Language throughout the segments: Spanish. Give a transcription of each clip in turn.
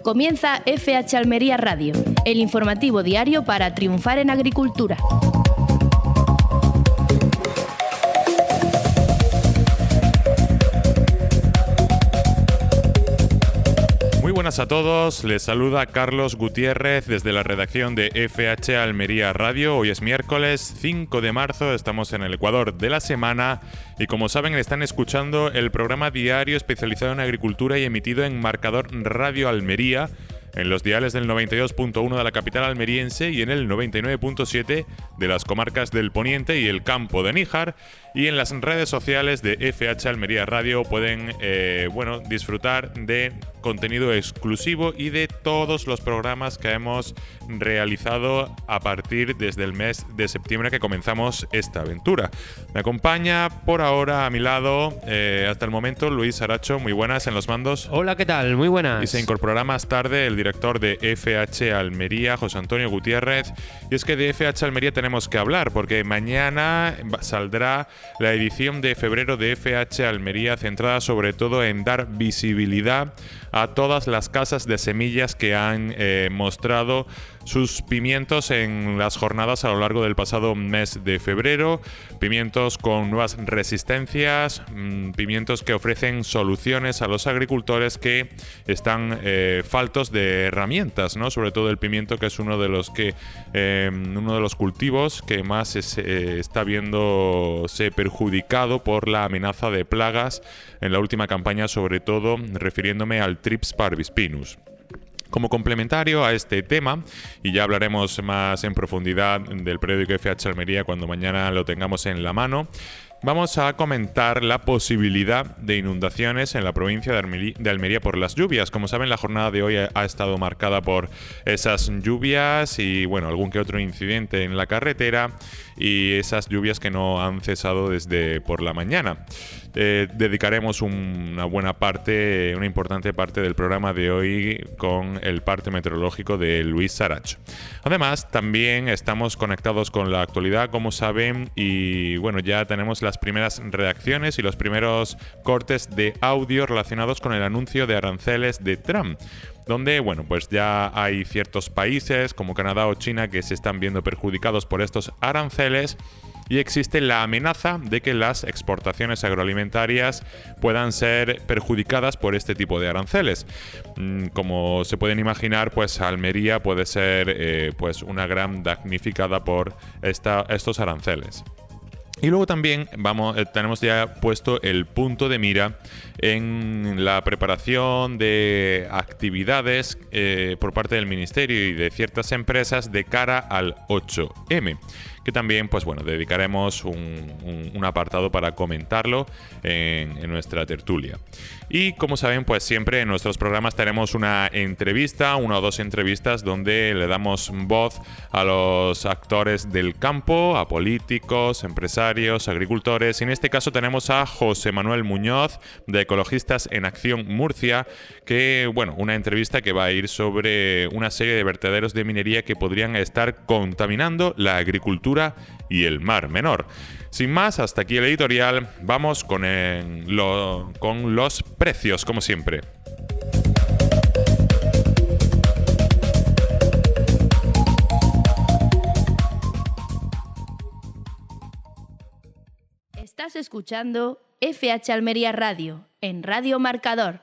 Comienza FH Almería Radio, el informativo diario para triunfar en agricultura. Muy buenas a todos, les saluda Carlos Gutiérrez desde la redacción de FH Almería Radio. Hoy es miércoles 5 de marzo, estamos en el Ecuador de la semana y como saben están escuchando el programa diario especializado en agricultura y emitido en Marcador Radio Almería, en los diales del 92.1 de la capital almeriense y en el 99.7 de las comarcas del Poniente y el campo de Níjar. Y en las redes sociales de FH Almería Radio pueden disfrutar de contenido exclusivo y de todos los programas que hemos realizado a partir desde el mes de septiembre que comenzamos esta aventura. Me acompaña por ahora a mi lado, hasta el momento, Luis Saracho. Muy buenas en los mandos. Hola, ¿qué tal? Muy buenas. Y se incorporará más tarde el director de FH Almería, José Antonio Gutiérrez. Y es que de FH Almería tenemos que hablar porque mañana saldrá la edición de febrero de FH Almería, centrada sobre todo en dar visibilidad a todas las casas de semillas que han mostrado sus pimientos en las jornadas a lo largo del pasado mes de febrero. Pimientos con nuevas resistencias, pimientos que ofrecen soluciones a los agricultores que están faltos de herramientas, ¿no? Sobre todo el pimiento, que es uno de los cultivos que más está viéndose perjudicado por la amenaza de plagas en la última campaña, sobre todo refiriéndome al Thrips parvispinus. Como complementario a este tema, y ya hablaremos más en profundidad del periódico FH Almería cuando mañana lo tengamos en la mano, vamos a comentar la posibilidad de inundaciones en la provincia de Almería por las lluvias. Como saben, la jornada de hoy ha estado marcada por esas lluvias y, algún que otro incidente en la carretera y esas lluvias que no han cesado desde por la mañana. Dedicaremos una importante parte del programa de hoy con el parte meteorológico de Luis Saracho. Además, también estamos conectados con la actualidad, como saben, y ya tenemos las primeras redacciones y los primeros cortes de audio relacionados con el anuncio de aranceles de Trump, donde ya hay ciertos países como Canadá o China que se están viendo perjudicados por estos aranceles y existe la amenaza de que las exportaciones agroalimentarias puedan ser perjudicadas por este tipo de aranceles. Como se pueden imaginar, Almería puede ser una gran damnificada por estos aranceles. Y luego también tenemos ya puesto el punto de mira en la preparación de actividades por parte del Ministerio y de ciertas empresas de cara al 8M, que también dedicaremos un apartado para comentarlo en nuestra tertulia. Y como saben, siempre en nuestros programas tenemos una o dos entrevistas donde le damos voz a los actores del campo, a políticos, empresarios, agricultores. Y en este caso tenemos a José Manuel Muñoz, de Ecologistas en Acción Murcia, que una entrevista que va a ir sobre una serie de vertederos de minería que podrían estar contaminando la agricultura y el Mar Menor. Sin más, hasta aquí el editorial. Vamos con los precios, como siempre. Estás escuchando FH Almería Radio, en Radio Marcador.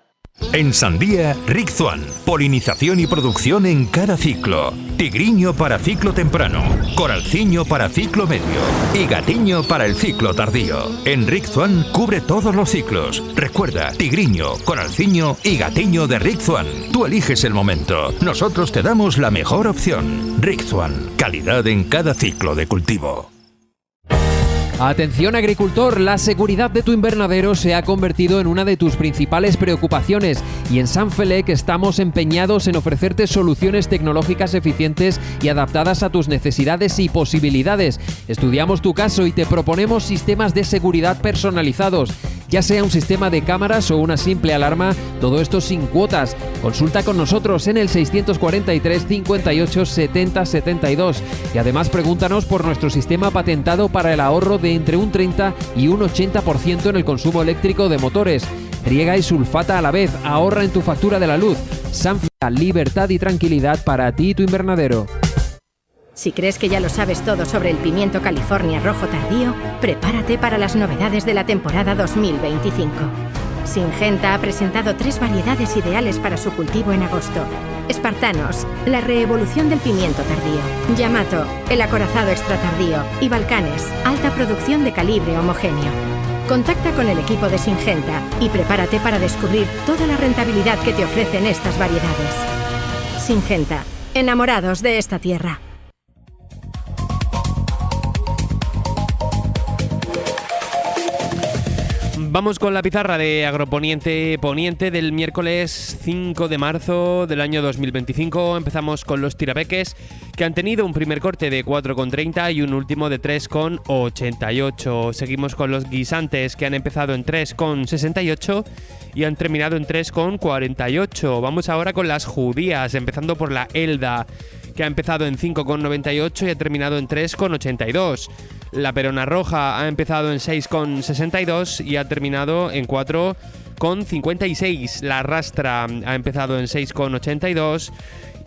En sandía, Rixzuan. Polinización y producción en cada ciclo. Tigriño para ciclo temprano. Coralciño para ciclo medio. Y gatiño para el ciclo tardío. En Rixzuan cubre todos los ciclos. Recuerda, tigriño, coralciño y gatiño de Rixzuan. Tú eliges el momento. Nosotros te damos la mejor opción. Rixzuan. Calidad en cada ciclo de cultivo. Atención agricultor, la seguridad de tu invernadero se ha convertido en una de tus principales preocupaciones y en Sanfelec estamos empeñados en ofrecerte soluciones tecnológicas eficientes y adaptadas a tus necesidades y posibilidades. Estudiamos tu caso y te proponemos sistemas de seguridad personalizados. Ya sea un sistema de cámaras o una simple alarma, todo esto sin cuotas. Consulta con nosotros en el 643 58 70 72 y además pregúntanos por nuestro sistema patentado para el ahorro de entre un 30 y un 80% en el consumo eléctrico de motores. Riega y sulfata a la vez, ahorra en tu factura de la luz. Sanfele, libertad y tranquilidad para ti y tu invernadero. Si crees que ya lo sabes todo sobre el pimiento California rojo tardío, prepárate para las novedades de la temporada 2025. Syngenta ha presentado 3 variedades ideales para su cultivo en agosto. Espartanos, la reevolución del pimiento tardío. Yamato, el acorazado extra tardío. Y Balcanes, alta producción de calibre homogéneo. Contacta con el equipo de Syngenta y prepárate para descubrir toda la rentabilidad que te ofrecen estas variedades. Syngenta, enamorados de esta tierra. Vamos con la pizarra de Agroponiente Poniente del miércoles 5 de marzo del año 2025. Empezamos con los tirabeques, que han tenido un primer corte de 4,30 y un último de 3,88. Seguimos con los guisantes, que han empezado en 3,68 y han terminado en 3,48. Vamos ahora con las judías, empezando por la Elda, que ha empezado en 5,98 y ha terminado en 3,82. La perona roja ha empezado en 6,62 y ha terminado en 4,56. La rastra ha empezado en 6,82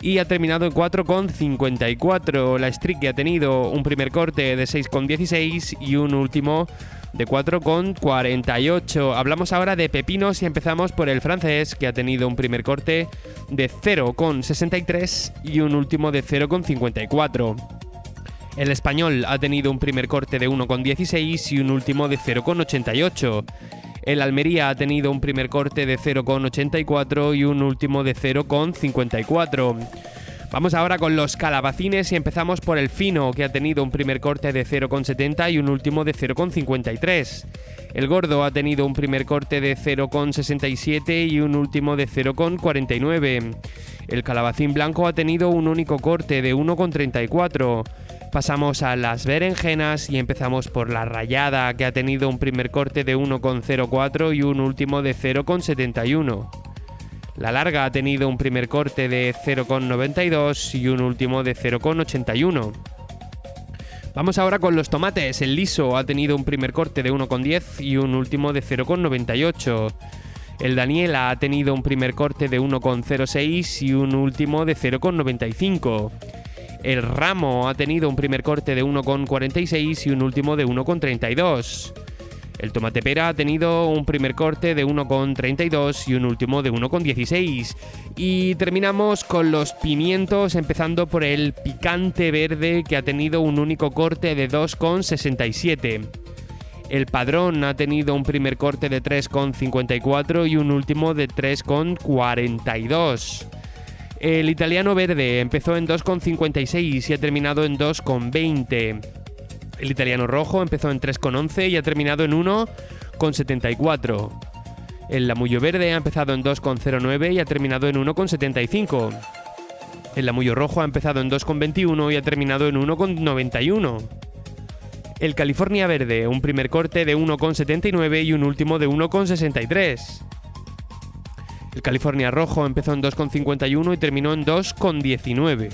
y ha terminado en 4,54. La Strick ha tenido un primer corte de 6,16 y un último de 4,48. Hablamos ahora de pepinos y empezamos por el francés, que ha tenido un primer corte de 0,63 y un último de 0,54. El español ha tenido un primer corte de 1,16 y un último de 0,88. El Almería ha tenido un primer corte de 0,84 y un último de 0,54. Vamos ahora con los calabacines y empezamos por el fino, que ha tenido un primer corte de 0,70 y un último de 0,53. El gordo ha tenido un primer corte de 0,67 y un último de 0,49. El calabacín blanco ha tenido un único corte de 1,34. Pasamos a las berenjenas y empezamos por la rayada, que ha tenido un primer corte de 1,04 y un último de 0,71. La larga ha tenido un primer corte de 0,92 y un último de 0,81. Vamos ahora con los tomates. El liso ha tenido un primer corte de 1,10 y un último de 0,98. El Daniela ha tenido un primer corte de 1,06 y un último de 0,95. El ramo ha tenido un primer corte de 1,46 y un último de 1,32. El tomate pera ha tenido un primer corte de 1,32 y un último de 1,16. Y terminamos con los pimientos, empezando por el picante verde, que ha tenido un único corte de 2,67. El padrón ha tenido un primer corte de 3,54 y un último de 3,42. El italiano verde empezó en 2,56 y ha terminado en 2,20. El italiano rojo empezó en 3,11 y ha terminado en 1,74. El lamullo verde ha empezado en 2,09 y ha terminado en 1,75. El lamullo rojo ha empezado en 2,21 y ha terminado en 1,91. El California verde, un primer corte de 1,79 y un último de 1,63. El California rojo empezó en 2,51 y terminó en 2,19.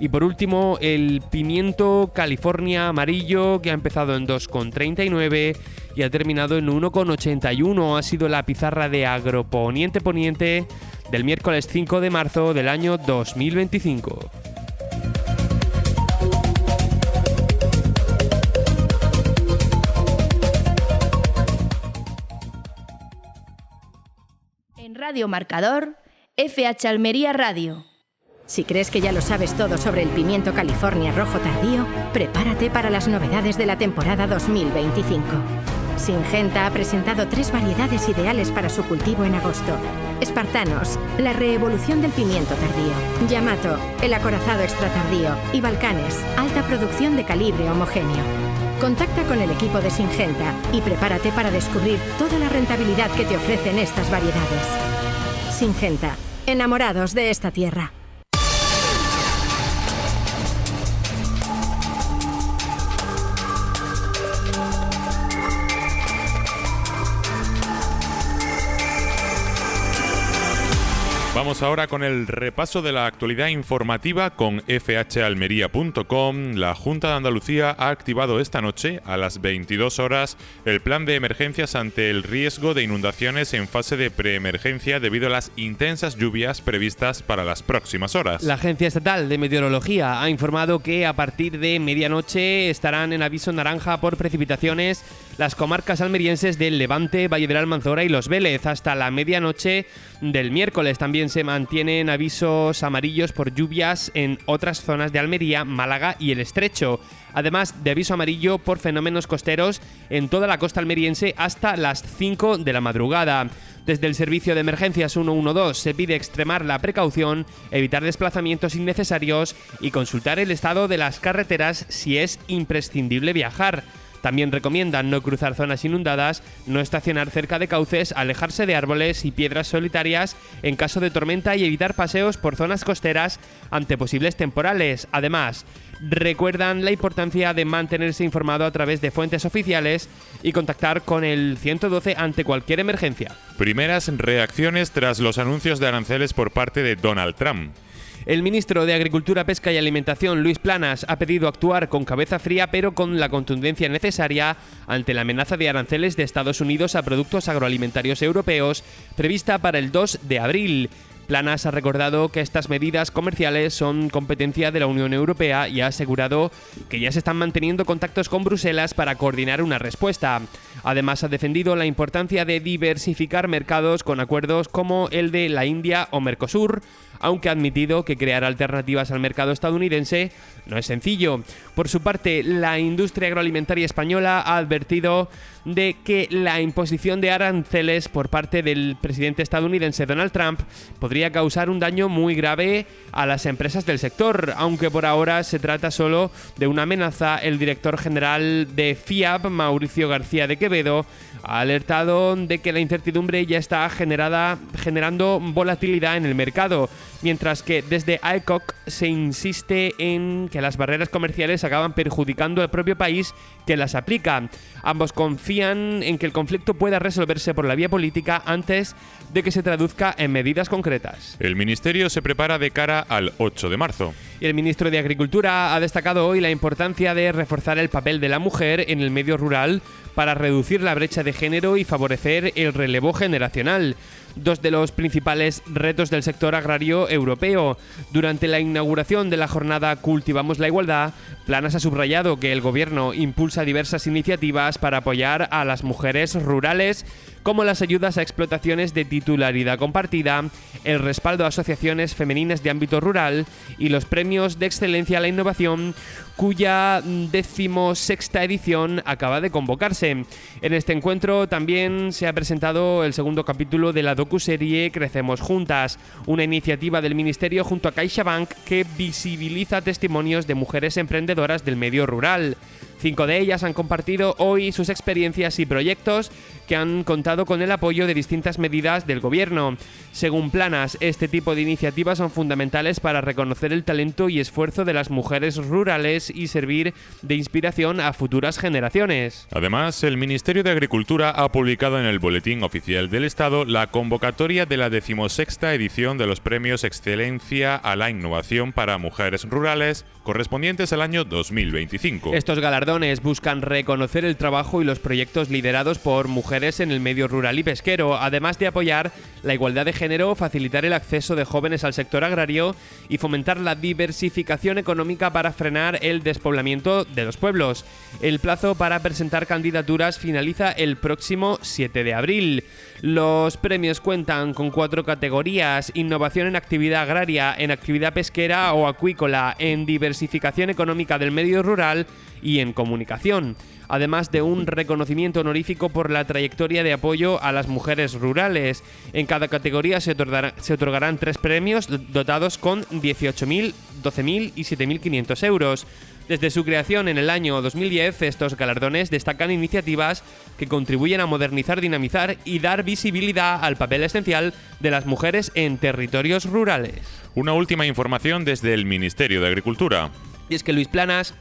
Y por último, el pimiento California amarillo, que ha empezado en 2,39 y ha terminado en 1,81. Ha sido la pizarra de Agroponiente Poniente del miércoles 5 de marzo del año 2025. En Radio Marcador, FH Almería Radio. Si crees que ya lo sabes todo sobre el pimiento California rojo tardío, prepárate para las novedades de la temporada 2025. Syngenta ha presentado 3 variedades ideales para su cultivo en agosto. Espartanos, la reevolución del pimiento tardío. Yamato, el acorazado extra tardío. Y Balcanes, alta producción de calibre homogéneo. Contacta con el equipo de Syngenta y prepárate para descubrir toda la rentabilidad que te ofrecen estas variedades. Syngenta, enamorados de esta tierra. Vamos ahora con el repaso de la actualidad informativa con fhalmería.com. La Junta de Andalucía ha activado esta noche, a las 22 horas, el plan de emergencias ante el riesgo de inundaciones en fase de preemergencia debido a las intensas lluvias previstas para las próximas horas. La Agencia Estatal de Meteorología ha informado que a partir de medianoche estarán en aviso naranja por precipitaciones las comarcas almerienses del Levante, Valle del Almanzora y Los Vélez. Hasta la medianoche del miércoles también se mantienen avisos amarillos por lluvias en otras zonas de Almería, Málaga y el Estrecho, además de aviso amarillo por fenómenos costeros en toda la costa almeriense hasta las 5 de la madrugada. Desde el servicio de emergencias 112 se pide extremar la precaución, evitar desplazamientos innecesarios y consultar el estado de las carreteras si es imprescindible viajar. También recomiendan no cruzar zonas inundadas, no estacionar cerca de cauces, alejarse de árboles y piedras solitarias en caso de tormenta y evitar paseos por zonas costeras ante posibles temporales. Además, recuerdan la importancia de mantenerse informado a través de fuentes oficiales y contactar con el 112 ante cualquier emergencia. Primeras reacciones tras los anuncios de aranceles por parte de Donald Trump. El ministro de Agricultura, Pesca y Alimentación, Luis Planas, ha pedido actuar con cabeza fría pero con la contundencia necesaria ante la amenaza de aranceles de Estados Unidos a productos agroalimentarios europeos prevista para el 2 de abril. Planas ha recordado que estas medidas comerciales son competencia de la Unión Europea y ha asegurado que ya se están manteniendo contactos con Bruselas para coordinar una respuesta. Además, ha defendido la importancia de diversificar mercados con acuerdos como el de la India o Mercosur, aunque ha admitido que crear alternativas al mercado estadounidense no es sencillo. Por su parte, la industria agroalimentaria española ha advertido de que la imposición de aranceles por parte del presidente estadounidense Donald Trump podría causar un daño muy grave a las empresas del sector, aunque por ahora se trata solo de una amenaza. El director general de FIAB, Mauricio García de Quevedo, ha alertado de que la incertidumbre ya está generando volatilidad en el mercado, mientras que desde AECOC se insiste en que las barreras comerciales acaban perjudicando al propio país que las aplica. Ambos confían en que el conflicto pueda resolverse por la vía política antes de que se traduzca en medidas concretas. El Ministerio se prepara de cara al 8 de marzo. Y el ministro de Agricultura ha destacado hoy la importancia de reforzar el papel de la mujer en el medio rural para reducir la brecha de género y favorecer el relevo generacional, dos de los principales retos del sector agrario europeo. Durante la inauguración de la jornada Cultivamos la Igualdad, Planas ha subrayado que el Gobierno impulsa diversas iniciativas para apoyar a las mujeres rurales, como las ayudas a explotaciones de titularidad compartida, el respaldo a asociaciones femeninas de ámbito rural y los premios de excelencia a la innovación, cuya 16ª edición acaba de convocarse. En este encuentro también se ha presentado el segundo capítulo de la docuserie Crecemos Juntas, una iniciativa del Ministerio junto a CaixaBank que visibiliza testimonios de mujeres emprendedoras del medio rural. 5 de ellas han compartido hoy sus experiencias y proyectos que han contado con el apoyo de distintas medidas del Gobierno. Según Planas, este tipo de iniciativas son fundamentales para reconocer el talento y esfuerzo de las mujeres rurales y servir de inspiración a futuras generaciones. Además, el Ministerio de Agricultura ha publicado en el Boletín Oficial del Estado la convocatoria de la 16ª edición de los Premios Excelencia a la Innovación para Mujeres Rurales, correspondientes al año 2025. Estos galardones buscan reconocer el trabajo y los proyectos liderados por mujeres en el medio rural y pesquero, además de apoyar la igualdad de género, facilitar el acceso de jóvenes al sector agrario y fomentar la diversificación económica para frenar el despoblamiento de los pueblos. El plazo para presentar candidaturas finaliza el próximo 7 de abril. Los premios cuentan con 4 categorías: innovación en actividad agraria, en actividad pesquera o acuícola, en diversificación económica del medio rural y en comunicación, además de un reconocimiento honorífico por la trayectoria de apoyo a las mujeres rurales. En cada categoría se otorgarán 3 premios dotados con 18.000, 12.000 y 7.500 euros. Desde su creación en el año 2010, estos galardones destacan iniciativas que contribuyen a modernizar, dinamizar y dar visibilidad al papel esencial de las mujeres en territorios rurales. Una última información desde el Ministerio de Agricultura. Y es que Luis Planas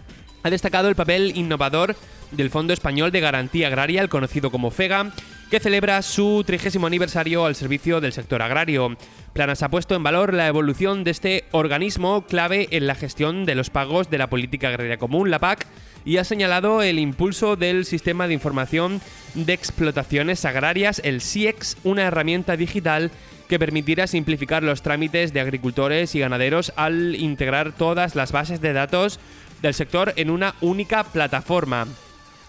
ha destacado el papel innovador del Fondo Español de Garantía Agraria, el conocido como FEGA, que celebra su 30º aniversario al servicio del sector agrario. Planas ha puesto en valor la evolución de este organismo clave en la gestión de los pagos de la Política Agraria Común, la PAC, y ha señalado el impulso del Sistema de Información de Explotaciones Agrarias, el SIEX, una herramienta digital que permitirá simplificar los trámites de agricultores y ganaderos al integrar todas las bases de datos del sector en una única plataforma.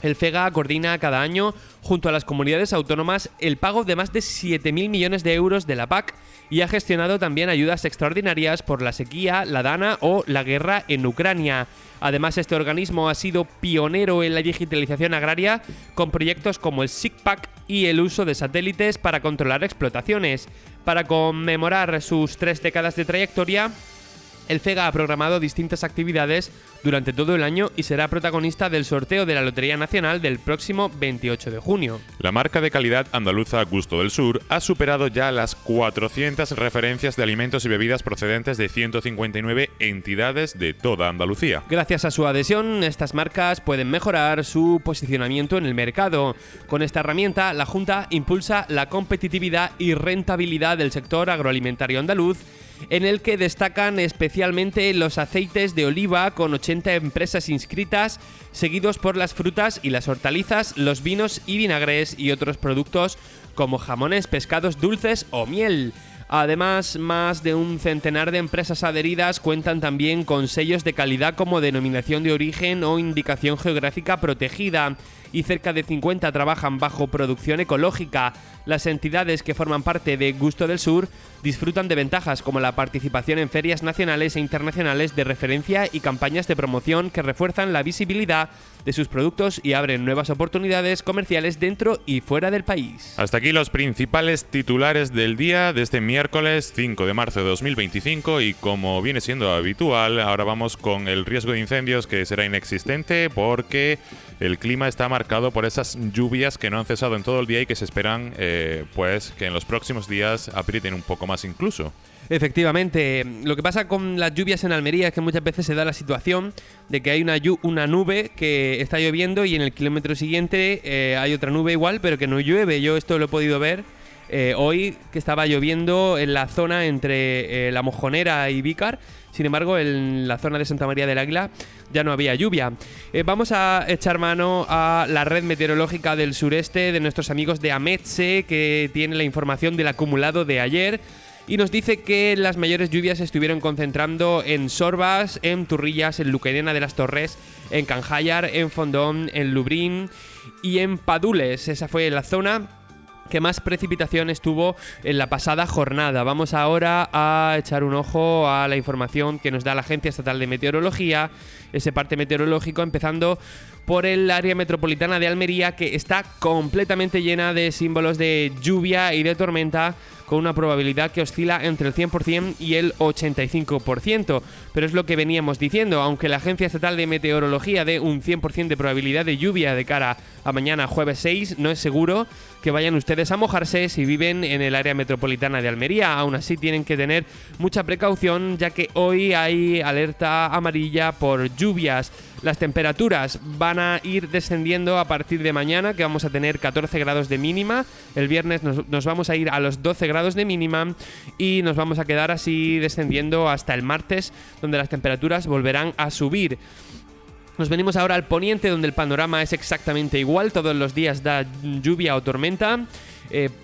El FEGA coordina cada año, junto a las comunidades autónomas, el pago de más de 7.000 millones de euros de la PAC y ha gestionado también ayudas extraordinarias por la sequía, la dana o la guerra en Ucrania. Además, este organismo ha sido pionero en la digitalización agraria con proyectos como el SICPAC y el uso de satélites para controlar explotaciones. Para conmemorar sus 3 décadas de trayectoria, el FEGA ha programado distintas actividades durante todo el año y será protagonista del sorteo de la Lotería Nacional del próximo 28 de junio. La marca de calidad andaluza Gusto del Sur ha superado ya las 400 referencias de alimentos y bebidas procedentes de 159 entidades de toda Andalucía. Gracias a su adhesión, estas marcas pueden mejorar su posicionamiento en el mercado. Con esta herramienta, la Junta impulsa la competitividad y rentabilidad del sector agroalimentario andaluz, en el que destacan especialmente los aceites de oliva con 80 empresas inscritas, seguidos por las frutas y las hortalizas, los vinos y vinagres y otros productos como jamones, pescados dulces o miel. Además, más de un centenar de empresas adheridas cuentan también con sellos de calidad como denominación de origen o indicación geográfica protegida, y cerca de 50 trabajan bajo producción ecológica. Las entidades que forman parte de Gusto del Sur disfrutan de ventajas como la participación en ferias nacionales e internacionales de referencia y campañas de promoción que refuerzan la visibilidad de sus productos y abren nuevas oportunidades comerciales dentro y fuera del país. Hasta aquí los principales titulares del día de este miércoles 5 de marzo de 2025 y como viene siendo habitual, ahora vamos con el riesgo de incendios, que será inexistente porque el clima está marcado por esas lluvias que no han cesado en todo el día y que se esperan pues que en los próximos días aprieten un poco más incluso. Efectivamente, lo que pasa con las lluvias en Almería es que muchas veces se da la situación de que hay una nube que está lloviendo y en el kilómetro siguiente hay otra nube igual, pero que no llueve. Yo esto lo he podido ver hoy, que estaba lloviendo en la zona entre La Mojonera y Vícar. Sin embargo, en la zona de Santa María del Águila ya no había lluvia. Vamos a echar mano a la red meteorológica del sureste de nuestros amigos de Ametse, que tiene la información del acumulado de ayer. Y nos dice que las mayores lluvias se estuvieron concentrando en Sorbas, en Turrillas, en Luquerena de las Torres, en Canjayar, en Fondón, en Lubrín y en Padules. Esa fue la zona que más precipitaciones tuvo en la pasada jornada. Vamos ahora a echar un ojo a la información que nos da la Agencia Estatal de Meteorología, ese parte meteorológico, empezando por el área metropolitana de Almería, que está completamente llena de símbolos de lluvia y de tormenta, con una probabilidad que oscila entre el 100% y el 85%. Pero es lo que veníamos diciendo, aunque la Agencia Estatal de Meteorología dé un 100% de probabilidad de lluvia de cara a mañana jueves 6, no es seguro que vayan ustedes a mojarse si viven en el área metropolitana de Almería. Aún así tienen que tener mucha precaución, ya que hoy hay alerta amarilla por lluvias. Las temperaturas van a ir descendiendo a partir de mañana, que vamos a tener 14 grados de mínima. El viernes nos vamos a ir a los 12 grados de mínima y nos vamos a quedar así descendiendo hasta el martes, donde las temperaturas volverán a subir. Nos venimos ahora al poniente, donde el panorama es exactamente igual. Todos los días da lluvia o tormenta.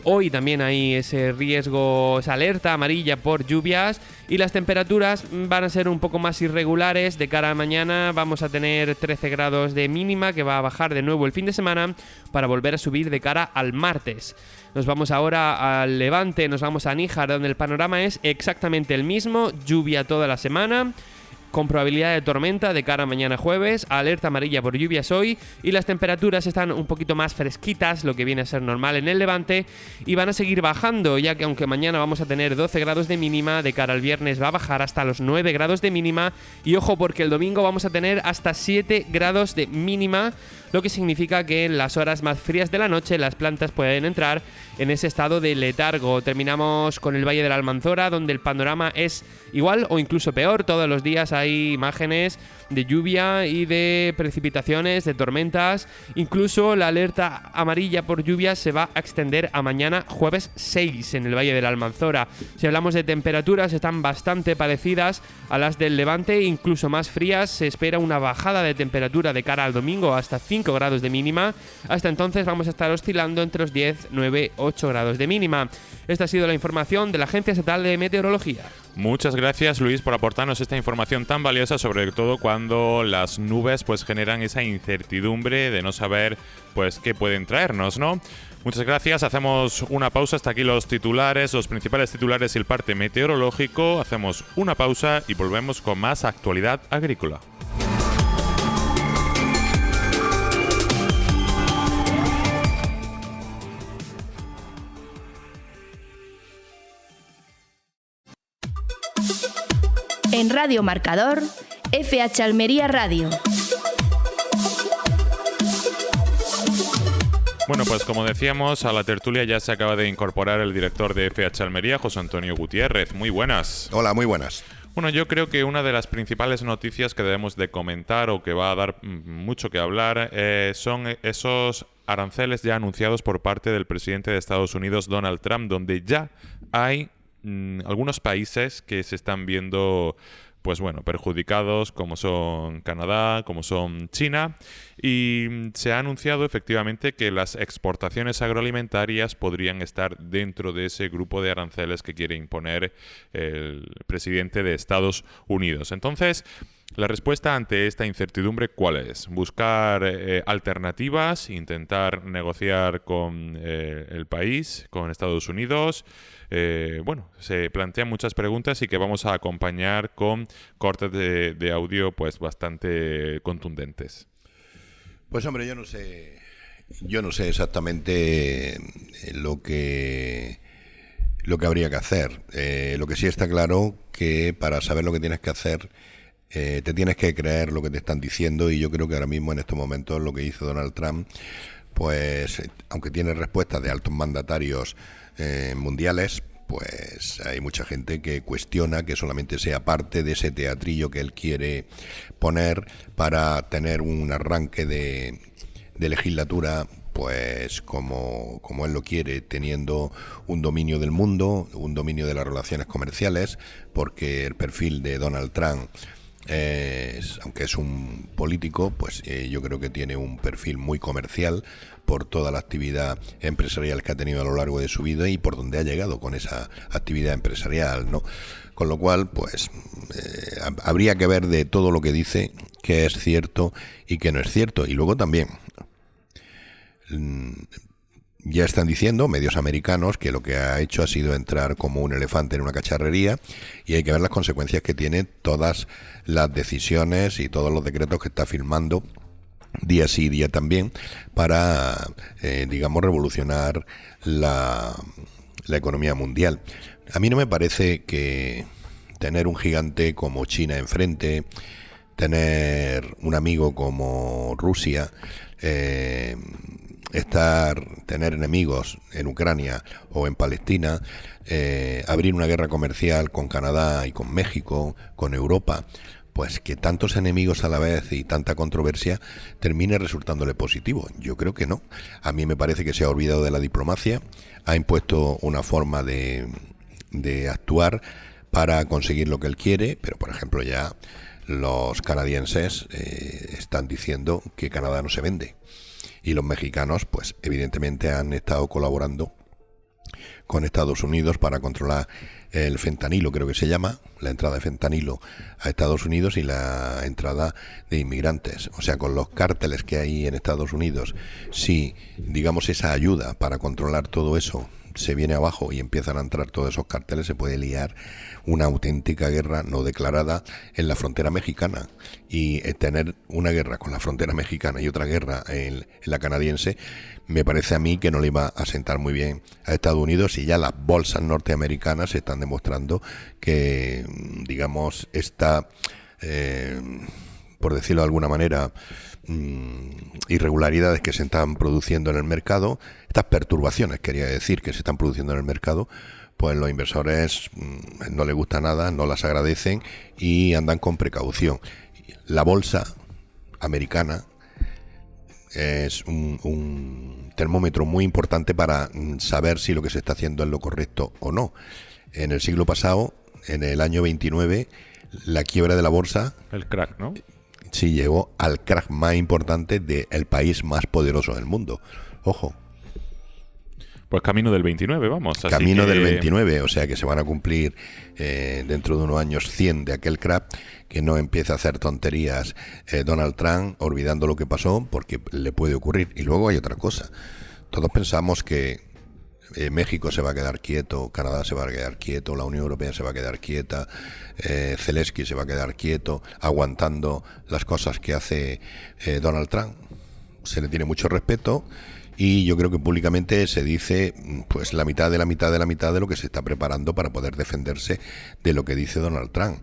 Hoy también hay ese riesgo, esa alerta amarilla por lluvias, y las temperaturas van a ser un poco más irregulares. De cara a mañana vamos a tener 13 grados de mínima, que va a bajar de nuevo el fin de semana para volver a subir de cara al martes. Nos vamos ahora al Levante, nos vamos a Níjar, donde el panorama es exactamente el mismo, lluvia toda la semana, con probabilidad de tormenta de cara a mañana jueves, alerta amarilla por lluvias hoy, y las temperaturas están un poquito más fresquitas, lo que viene a ser normal en el Levante, y van a seguir bajando, ya que aunque mañana vamos a tener 12 grados de mínima, de cara al viernes va a bajar hasta los 9 grados de mínima, y ojo porque el domingo vamos a tener hasta 7 grados de mínima, lo que significa que en las horas más frías de la noche las plantas pueden entrar en ese estado de letargo. Terminamos con el Valle de la Almanzora, donde el panorama es igual o incluso peor. Todos los días hay imágenes de lluvia y de precipitaciones, de tormentas. Incluso la alerta amarilla por lluvia se va a extender a mañana jueves 6 en el Valle de la Almanzora. Si hablamos de temperaturas, están bastante parecidas a las del Levante, incluso más frías. Se espera una bajada de temperatura de cara al domingo hasta 5 grados de mínima. Hasta entonces vamos a estar oscilando entre los 10, 9, 8 grados de mínima. Esta ha sido la información de la Agencia Estatal de Meteorología. Muchas gracias, Luis, por aportarnos esta información tan valiosa, sobre todo cuando las nubes pues generan esa incertidumbre de no saber pues qué pueden traernos, ¿no? Muchas gracias, hacemos una pausa. Hasta aquí los titulares, los principales titulares y el parte meteorológico. Hacemos una pausa y volvemos con más actualidad agrícola. En Radio Marcador, FH Almería Radio. Bueno, pues como decíamos, a la tertulia ya se acaba de incorporar el director de FH Almería, José Antonio Gutiérrez. Muy buenas. Hola, muy buenas. Bueno, yo creo que una de las principales noticias que debemos de comentar o que va a dar mucho que hablar son esos aranceles ya anunciados por parte del presidente de Estados Unidos, Donald Trump, donde ya hay algunos países que se están viendo pues bueno, perjudicados, como son Canadá, como son China, y se ha anunciado efectivamente que las exportaciones agroalimentarias podrían estar dentro de ese grupo de aranceles que quiere imponer el presidente de Estados Unidos. Entonces, la respuesta ante esta incertidumbre, ¿cuál es? Buscar alternativas, intentar negociar con el país, con Estados Unidos. Bueno, se plantean muchas preguntas y que vamos a acompañar con cortes de audio pues bastante contundentes. Pues hombre, yo no sé exactamente lo que habría que hacer. Lo que sí está claro que para saber lo que tienes que hacer te tienes que creer lo que te están diciendo, y yo creo que ahora mismo en estos momentos lo que hizo Donald Trump, pues aunque tiene respuestas de altos mandatarios mundiales, pues hay mucha gente que cuestiona que solamente sea parte de ese teatrillo que él quiere poner para tener un arranque de legislatura pues como él lo quiere, teniendo un dominio del mundo, un dominio de las relaciones comerciales, porque el perfil de Donald Trump aunque es un político, pues yo creo que tiene un perfil muy comercial por toda la actividad empresarial que ha tenido a lo largo de su vida y por donde ha llegado con esa actividad empresarial, ¿no? Con lo cual, pues habría que ver de todo lo que dice qué es cierto y qué no es cierto. Y luego también ya están diciendo medios americanos que lo que ha hecho ha sido entrar como un elefante en una cacharrería, y hay que ver las consecuencias que tiene todas las decisiones y todos los decretos que está firmando día sí, día también, para, digamos, revolucionar la economía mundial. A mí no me parece que tener un gigante como China enfrente, tener un amigo como Rusia, tener enemigos en Ucrania o en Palestina, abrir una guerra comercial con Canadá y con México, con Europa, pues que tantos enemigos a la vez y tanta controversia termine resultándole positivo. Yo creo que no. A mí me parece que se ha olvidado de la diplomacia, ha impuesto una forma de actuar para conseguir lo que él quiere, pero por ejemplo ya los canadienses están diciendo que Canadá no se vende. Y los mexicanos, pues evidentemente han estado colaborando con Estados Unidos para controlar el fentanilo, creo que se llama, la entrada de fentanilo a Estados Unidos y la entrada de inmigrantes. O sea, con los cárteles que hay en Estados Unidos, si, digamos, esa ayuda para controlar todo eso se viene abajo y empiezan a entrar todos esos cárteles, se puede liar una auténtica guerra no declarada en la frontera mexicana. Y tener una guerra con la frontera mexicana y otra guerra en la canadiense, me parece a mí que no le iba a sentar muy bien a Estados Unidos, y ya las bolsas norteamericanas están demostrando que, digamos, esta, por decirlo de alguna manera, irregularidades que se están produciendo en el mercado, estas perturbaciones, quería decir, que se están produciendo en el mercado, pues los inversores no les gusta nada, no las agradecen y andan con precaución. La bolsa americana es un termómetro muy importante para saber si lo que se está haciendo es lo correcto o no. En el siglo pasado, en el año 29, la quiebra de la bolsa... El crack, ¿no? Sí, llegó al crack más importante del país más poderoso del mundo. Ojo. Pues camino del 29, vamos. Así Camino que... del 29, o sea que se van a cumplir dentro de unos años 100 de aquel crack, que no empiece a hacer tonterías Donald Trump olvidando lo que pasó, porque le puede ocurrir. Y luego hay otra cosa. Todos pensamos que México se va a quedar quieto, Canadá se va a quedar quieto, la Unión Europea se va a quedar quieta, Zelensky se va a quedar quieto, aguantando las cosas que hace Donald Trump. Se le tiene mucho respeto y yo creo que públicamente se dice pues la mitad de la mitad de la mitad de lo que se está preparando para poder defenderse de lo que dice Donald Trump.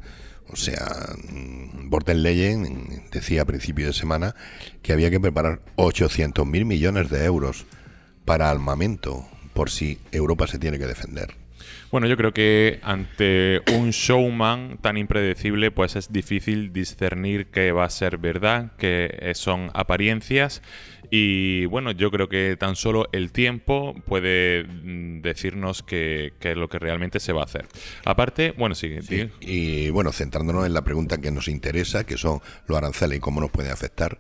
O sea, von der Leyen decía a principio de semana que había que preparar 800.000 millones de euros para armamento, por si Europa se tiene que defender. Bueno, yo creo que ante un showman tan impredecible, pues es difícil discernir qué va a ser verdad, qué son apariencias. Y bueno, yo creo que tan solo el tiempo puede decirnos qué es lo que realmente se va a hacer. Aparte, bueno, sí. Y bueno, centrándonos en la pregunta que nos interesa, que son los aranceles y cómo nos pueden afectar,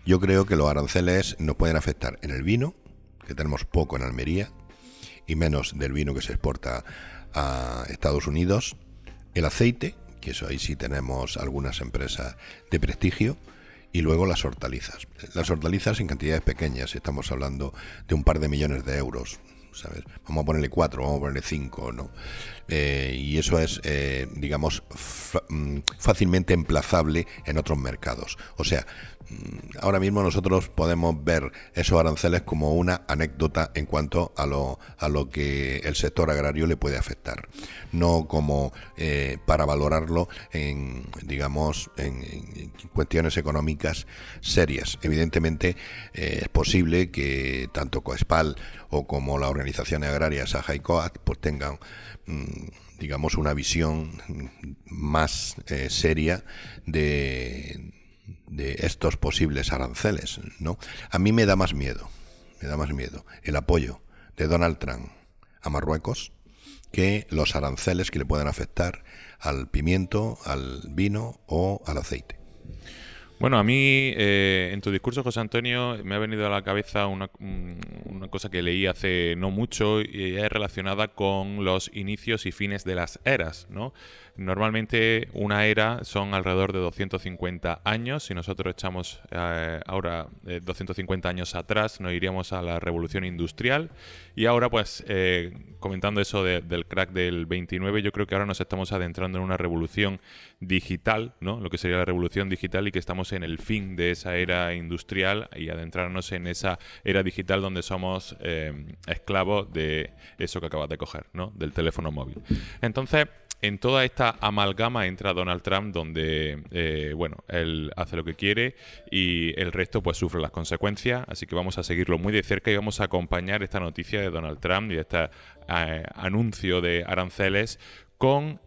yo creo que los aranceles nos pueden afectar en el vino, que tenemos poco en Almería, y menos del vino que se exporta a Estados Unidos, el aceite, que eso ahí sí tenemos algunas empresas de prestigio, y luego las hortalizas. Las hortalizas en cantidades pequeñas, estamos hablando de un par de millones de euros, ¿sabes? Vamos a ponerle 4, vamos a ponerle 5, ¿no? Y eso es, digamos, fácilmente emplazable en otros mercados. O sea, ahora mismo nosotros podemos ver esos aranceles como una anécdota en cuanto a lo que el sector agrario le puede afectar, no como para valorarlo en, digamos, en cuestiones económicas serias. Evidentemente es posible que tanto Coespal o como las organizaciones agrarias Saja y Coag pues tengan digamos una visión más seria de estos posibles aranceles, ¿no? A mí me da más miedo el apoyo de Donald Trump a Marruecos que los aranceles que le pueden afectar al pimiento, al vino o al aceite. Bueno, a mí, en tu discurso, José Antonio, me ha venido a la cabeza una cosa que leí hace no mucho y es relacionada con los inicios y fines de las eras, ¿no? Normalmente una era son alrededor de 250 años. Si nosotros echamos ahora 250 años atrás, nos iríamos a la Revolución Industrial. Y ahora, pues, comentando eso del crack del 29, yo creo que ahora nos estamos adentrando en una revolución digital, ¿no? Lo que sería la revolución digital, y que estamos en el fin de esa era industrial y adentrarnos en esa era digital donde somos esclavos de eso que acabas de coger, ¿no? Del teléfono móvil. Entonces, en toda esta amalgama entra Donald Trump, donde, bueno, él hace lo que quiere y el resto pues sufre las consecuencias. Así que vamos a seguirlo muy de cerca y vamos a acompañar esta noticia de Donald Trump y este anuncio de aranceles con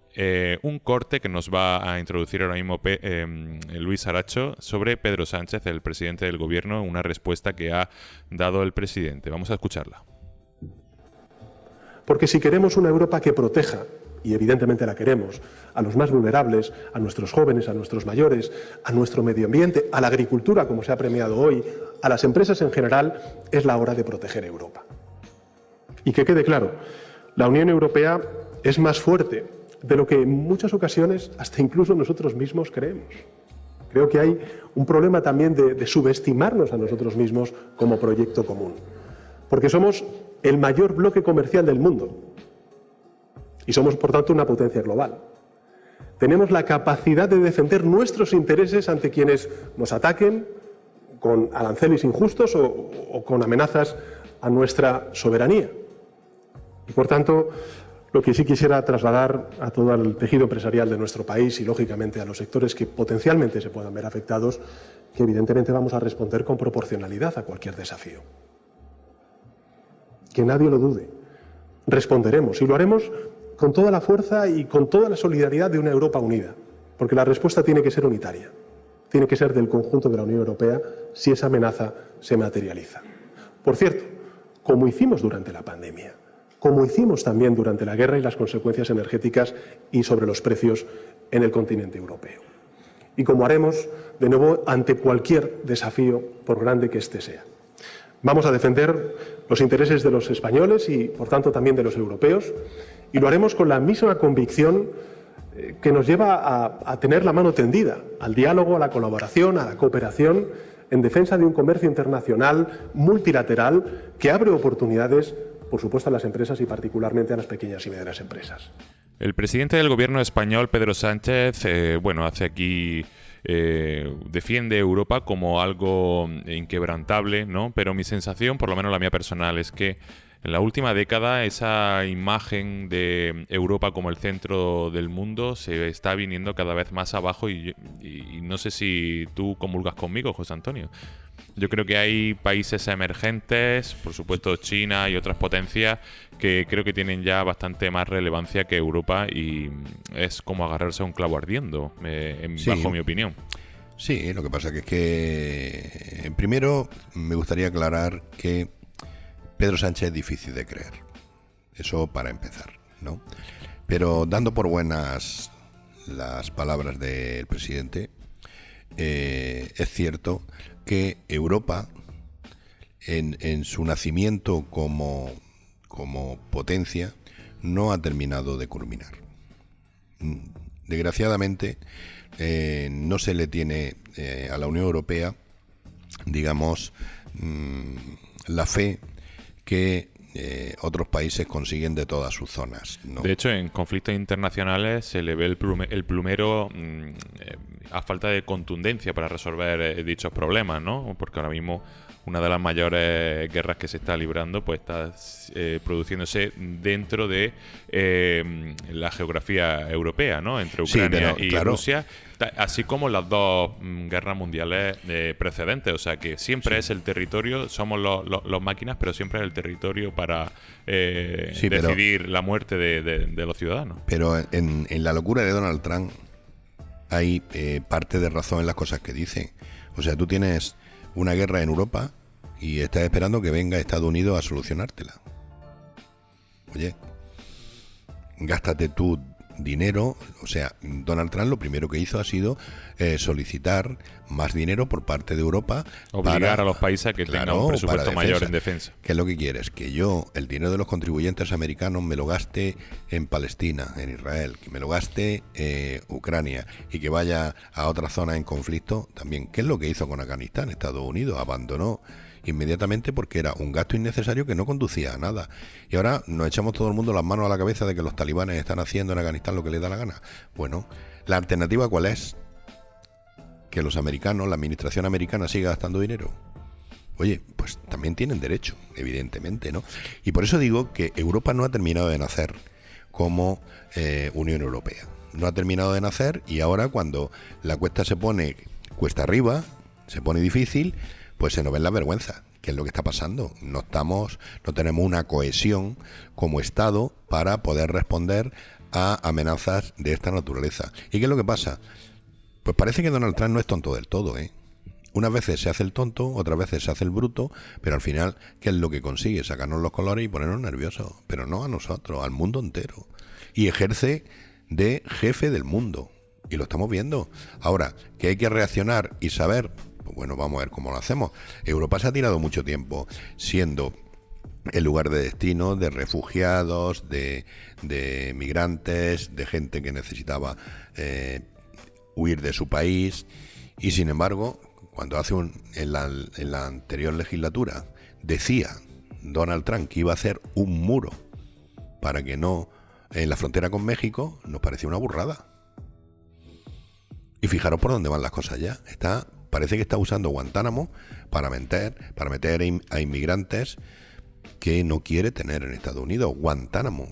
un corte que nos va a introducir ahora mismo Luis Aracho sobre Pedro Sánchez, el presidente del gobierno, una respuesta que ha dado el presidente. Vamos a escucharla. Porque si queremos una Europa que proteja, y evidentemente la queremos, a los más vulnerables, a nuestros jóvenes, a nuestros mayores, a nuestro medio ambiente, a la agricultura, como se ha premiado hoy, a las empresas en general, es la hora de proteger Europa. Y que quede claro, la Unión Europea es más fuerte de lo que en muchas ocasiones hasta incluso nosotros mismos creemos. Creo que hay un problema también de subestimarnos a nosotros mismos como proyecto común, porque somos el mayor bloque comercial del mundo. Y somos, por tanto, una potencia global. Tenemos la capacidad de defender nuestros intereses ante quienes nos ataquen con aranceles injustos o con amenazas a nuestra soberanía. Y, por tanto, lo que sí quisiera trasladar a todo el tejido empresarial de nuestro país y, lógicamente, a los sectores que potencialmente se puedan ver afectados que evidentemente vamos a responder con proporcionalidad a cualquier desafío. Que nadie lo dude. Responderemos y lo haremos con toda la fuerza y con toda la solidaridad de una Europa unida, porque la respuesta tiene que ser unitaria, tiene que ser del conjunto de la Unión Europea si esa amenaza se materializa. Por cierto, como hicimos durante la pandemia, como hicimos también durante la guerra y las consecuencias energéticas y sobre los precios en el continente europeo. Y como haremos de nuevo ante cualquier desafío, por grande que éste sea. Vamos a defender los intereses de los españoles y, por tanto, también de los europeos, y lo haremos con la misma convicción que nos lleva a tener la mano tendida al diálogo, a la colaboración, a la cooperación en defensa de un comercio internacional multilateral que abre oportunidades, por supuesto, a las empresas y particularmente a las pequeñas y medianas empresas. El presidente del gobierno español, Pedro Sánchez, hace aquí... defiende Europa como algo inquebrantable, ¿no? Pero mi sensación, por lo menos la mía personal, es que en la última década esa imagen de Europa como el centro del mundo se está viniendo cada vez más abajo y no sé si tú comulgas conmigo, José Antonio. Yo creo que hay países emergentes, por supuesto China y otras potencias, que creo que tienen ya bastante más relevancia que Europa y es como agarrarse a un clavo ardiendo, bajo mi opinión. Sí, lo que pasa que es que primero me gustaría aclarar que Pedro Sánchez es difícil de creer. Eso para empezar, ¿no? Pero dando por buenas las palabras del presidente, es cierto que Europa, en su nacimiento como potencia, no ha terminado de culminar. Desgraciadamente, no se le tiene a la Unión Europea, digamos, la fe que otros países consiguen de todas sus zonas, ¿no? De hecho, en conflictos internacionales se le ve el plumero a falta de contundencia para resolver dichos problemas, ¿no? Porque ahora mismo una de las mayores guerras que se está librando pues está produciéndose dentro de la geografía europea, ¿no? Entre Ucrania y Rusia, así como las dos guerras mundiales precedentes. O sea que siempre es el territorio, somos los máquinas, pero siempre es el territorio para decidir la muerte de los ciudadanos. Pero en la locura de Donald Trump hay parte de razón en las cosas que dice. O sea, tú tienes una guerra en Europa y estás esperando que venga Estados Unidos a solucionártela. Oye, gástate tu dinero. O sea, Donald Trump lo primero que hizo ha sido solicitar más dinero por parte de Europa, obligar a los países a que tengan un presupuesto mayor en defensa. ¿Qué es lo que quieres? Que yo el dinero de los contribuyentes americanos me lo gaste en Palestina, en Israel, que me lo gaste Ucrania y que vaya a otra zona en conflicto también. ¿Qué es lo que hizo con Afganistán? Estados Unidos abandonó inmediatamente porque era un gasto innecesario que no conducía a nada. Y ahora nos echamos todo el mundo las manos a la cabeza de que los talibanes están haciendo en Afganistán lo que les da la gana. Bueno, ¿la alternativa cuál es? Que los americanos, la administración americana siga gastando dinero. Oye, pues también tienen derecho, evidentemente, ¿no? Y por eso digo que Europa no ha terminado de nacer como Unión Europea. No ha terminado de nacer y ahora cuando la cuesta se pone cuesta arriba, se pone difícil, pues se nos ven la vergüenza, que es lo que está pasando. No tenemos una cohesión como Estado para poder responder a amenazas de esta naturaleza. ¿Y qué es lo que pasa? Pues parece que Donald Trump no es tonto del todo, ¿eh? Unas veces se hace el tonto, otras veces se hace el bruto, pero al final, ¿qué es lo que consigue? Sacarnos los colores y ponernos nerviosos. Pero no a nosotros, al mundo entero. Y ejerce de jefe del mundo. Y lo estamos viendo. Ahora, que hay que reaccionar y saber, pues bueno, vamos a ver cómo lo hacemos. Europa se ha tirado mucho tiempo siendo el lugar de destino de refugiados, de migrantes, de gente que necesitaba huir de su país. Y sin embargo, cuando en la anterior legislatura decía Donald Trump que iba a hacer un muro para que no en la frontera con México, nos parecía una burrada. Y fijaros por dónde van las cosas ya. Parece que está usando Guantánamo para meter a inmigrantes que no quiere tener en Estados Unidos. Guantánamo.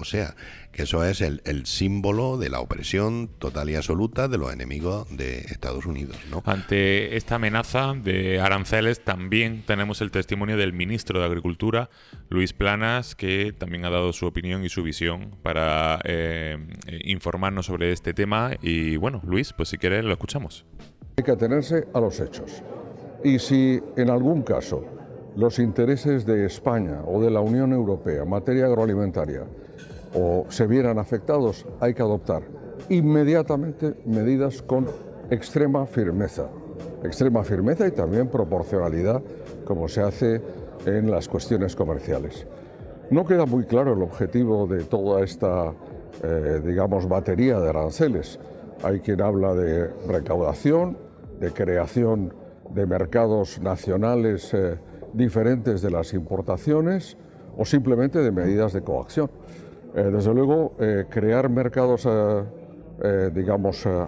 O sea, que eso es el símbolo de la opresión total y absoluta de los enemigos de Estados Unidos, ¿no? Ante esta amenaza de aranceles también tenemos el testimonio del ministro de Agricultura, Luis Planas, que también ha dado su opinión y su visión para informarnos sobre este tema. Y bueno, Luis, pues si quieres lo escuchamos. Hay que atenerse a los hechos. Y si en algún caso los intereses de España o de la Unión Europea en materia agroalimentaria o se vieran afectados, hay que adoptar inmediatamente medidas con extrema firmeza y también proporcionalidad, como se hace en las cuestiones comerciales. No queda muy claro el objetivo de toda esta, batería de aranceles. Hay quien habla de recaudación, de creación de mercados nacionales diferentes de las importaciones o simplemente de medidas de coacción. Desde luego, crear mercados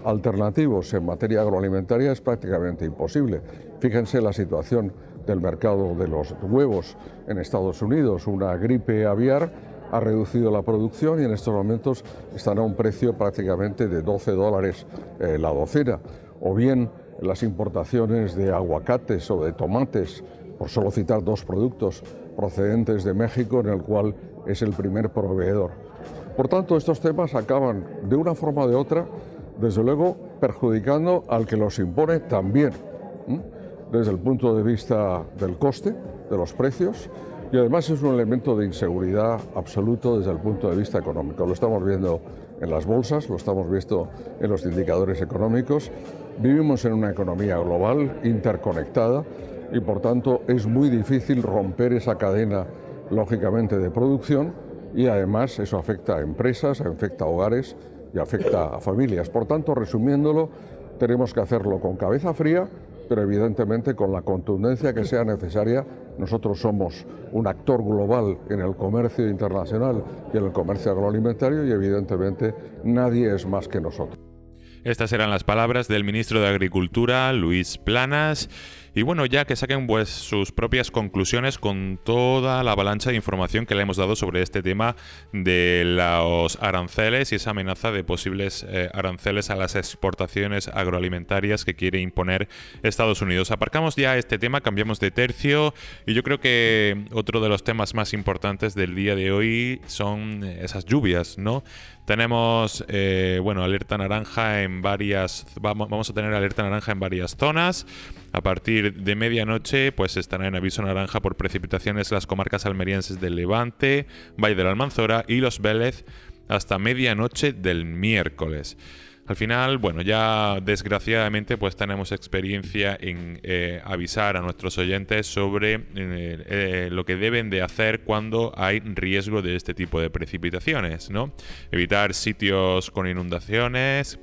alternativos en materia agroalimentaria es prácticamente imposible. Fíjense la situación del mercado de los huevos en Estados Unidos. Una gripe aviar ha reducido la producción y en estos momentos están a un precio prácticamente de $12 la docena. O bien las importaciones de aguacates o de tomates, por solo citar dos productos procedentes de México, en el cual es el primer proveedor. Por tanto, estos temas acaban de una forma o de otra, desde luego, perjudicando al que los impone también, desde el punto de vista del coste, de los precios, y además es un elemento de inseguridad absoluto desde el punto de vista económico. Lo estamos viendo en las bolsas, lo estamos viendo en los indicadores económicos. Vivimos en una economía global, interconectada, y por tanto es muy difícil romper esa cadena, lógicamente, de producción, y además eso afecta a empresas, afecta a hogares y afecta a familias. Por tanto, resumiéndolo, tenemos que hacerlo con cabeza fría, pero evidentemente con la contundencia que sea necesaria. Nosotros somos un actor global en el comercio internacional y en el comercio agroalimentario y evidentemente nadie es más que nosotros. Estas eran las palabras del ministro de Agricultura, Luis Planas. Y bueno, ya que saquen pues sus propias conclusiones con toda la avalancha de información que le hemos dado sobre este tema de los aranceles y esa amenaza de posibles aranceles a las exportaciones agroalimentarias que quiere imponer Estados Unidos. Aparcamos ya este tema, cambiamos de tercio y yo creo que otro de los temas más importantes del día de hoy son esas lluvias, ¿no? Tenemos, alerta naranja en varias... Vamos a tener alerta naranja en varias zonas. A partir de medianoche, pues estará en aviso naranja por precipitaciones las comarcas almerienses del Levante, Valle de la Almanzora y Los Vélez hasta medianoche del miércoles. Al final, ya desgraciadamente pues tenemos experiencia en avisar a nuestros oyentes sobre lo que deben de hacer cuando hay riesgo de este tipo de precipitaciones, ¿no? Evitar sitios con inundaciones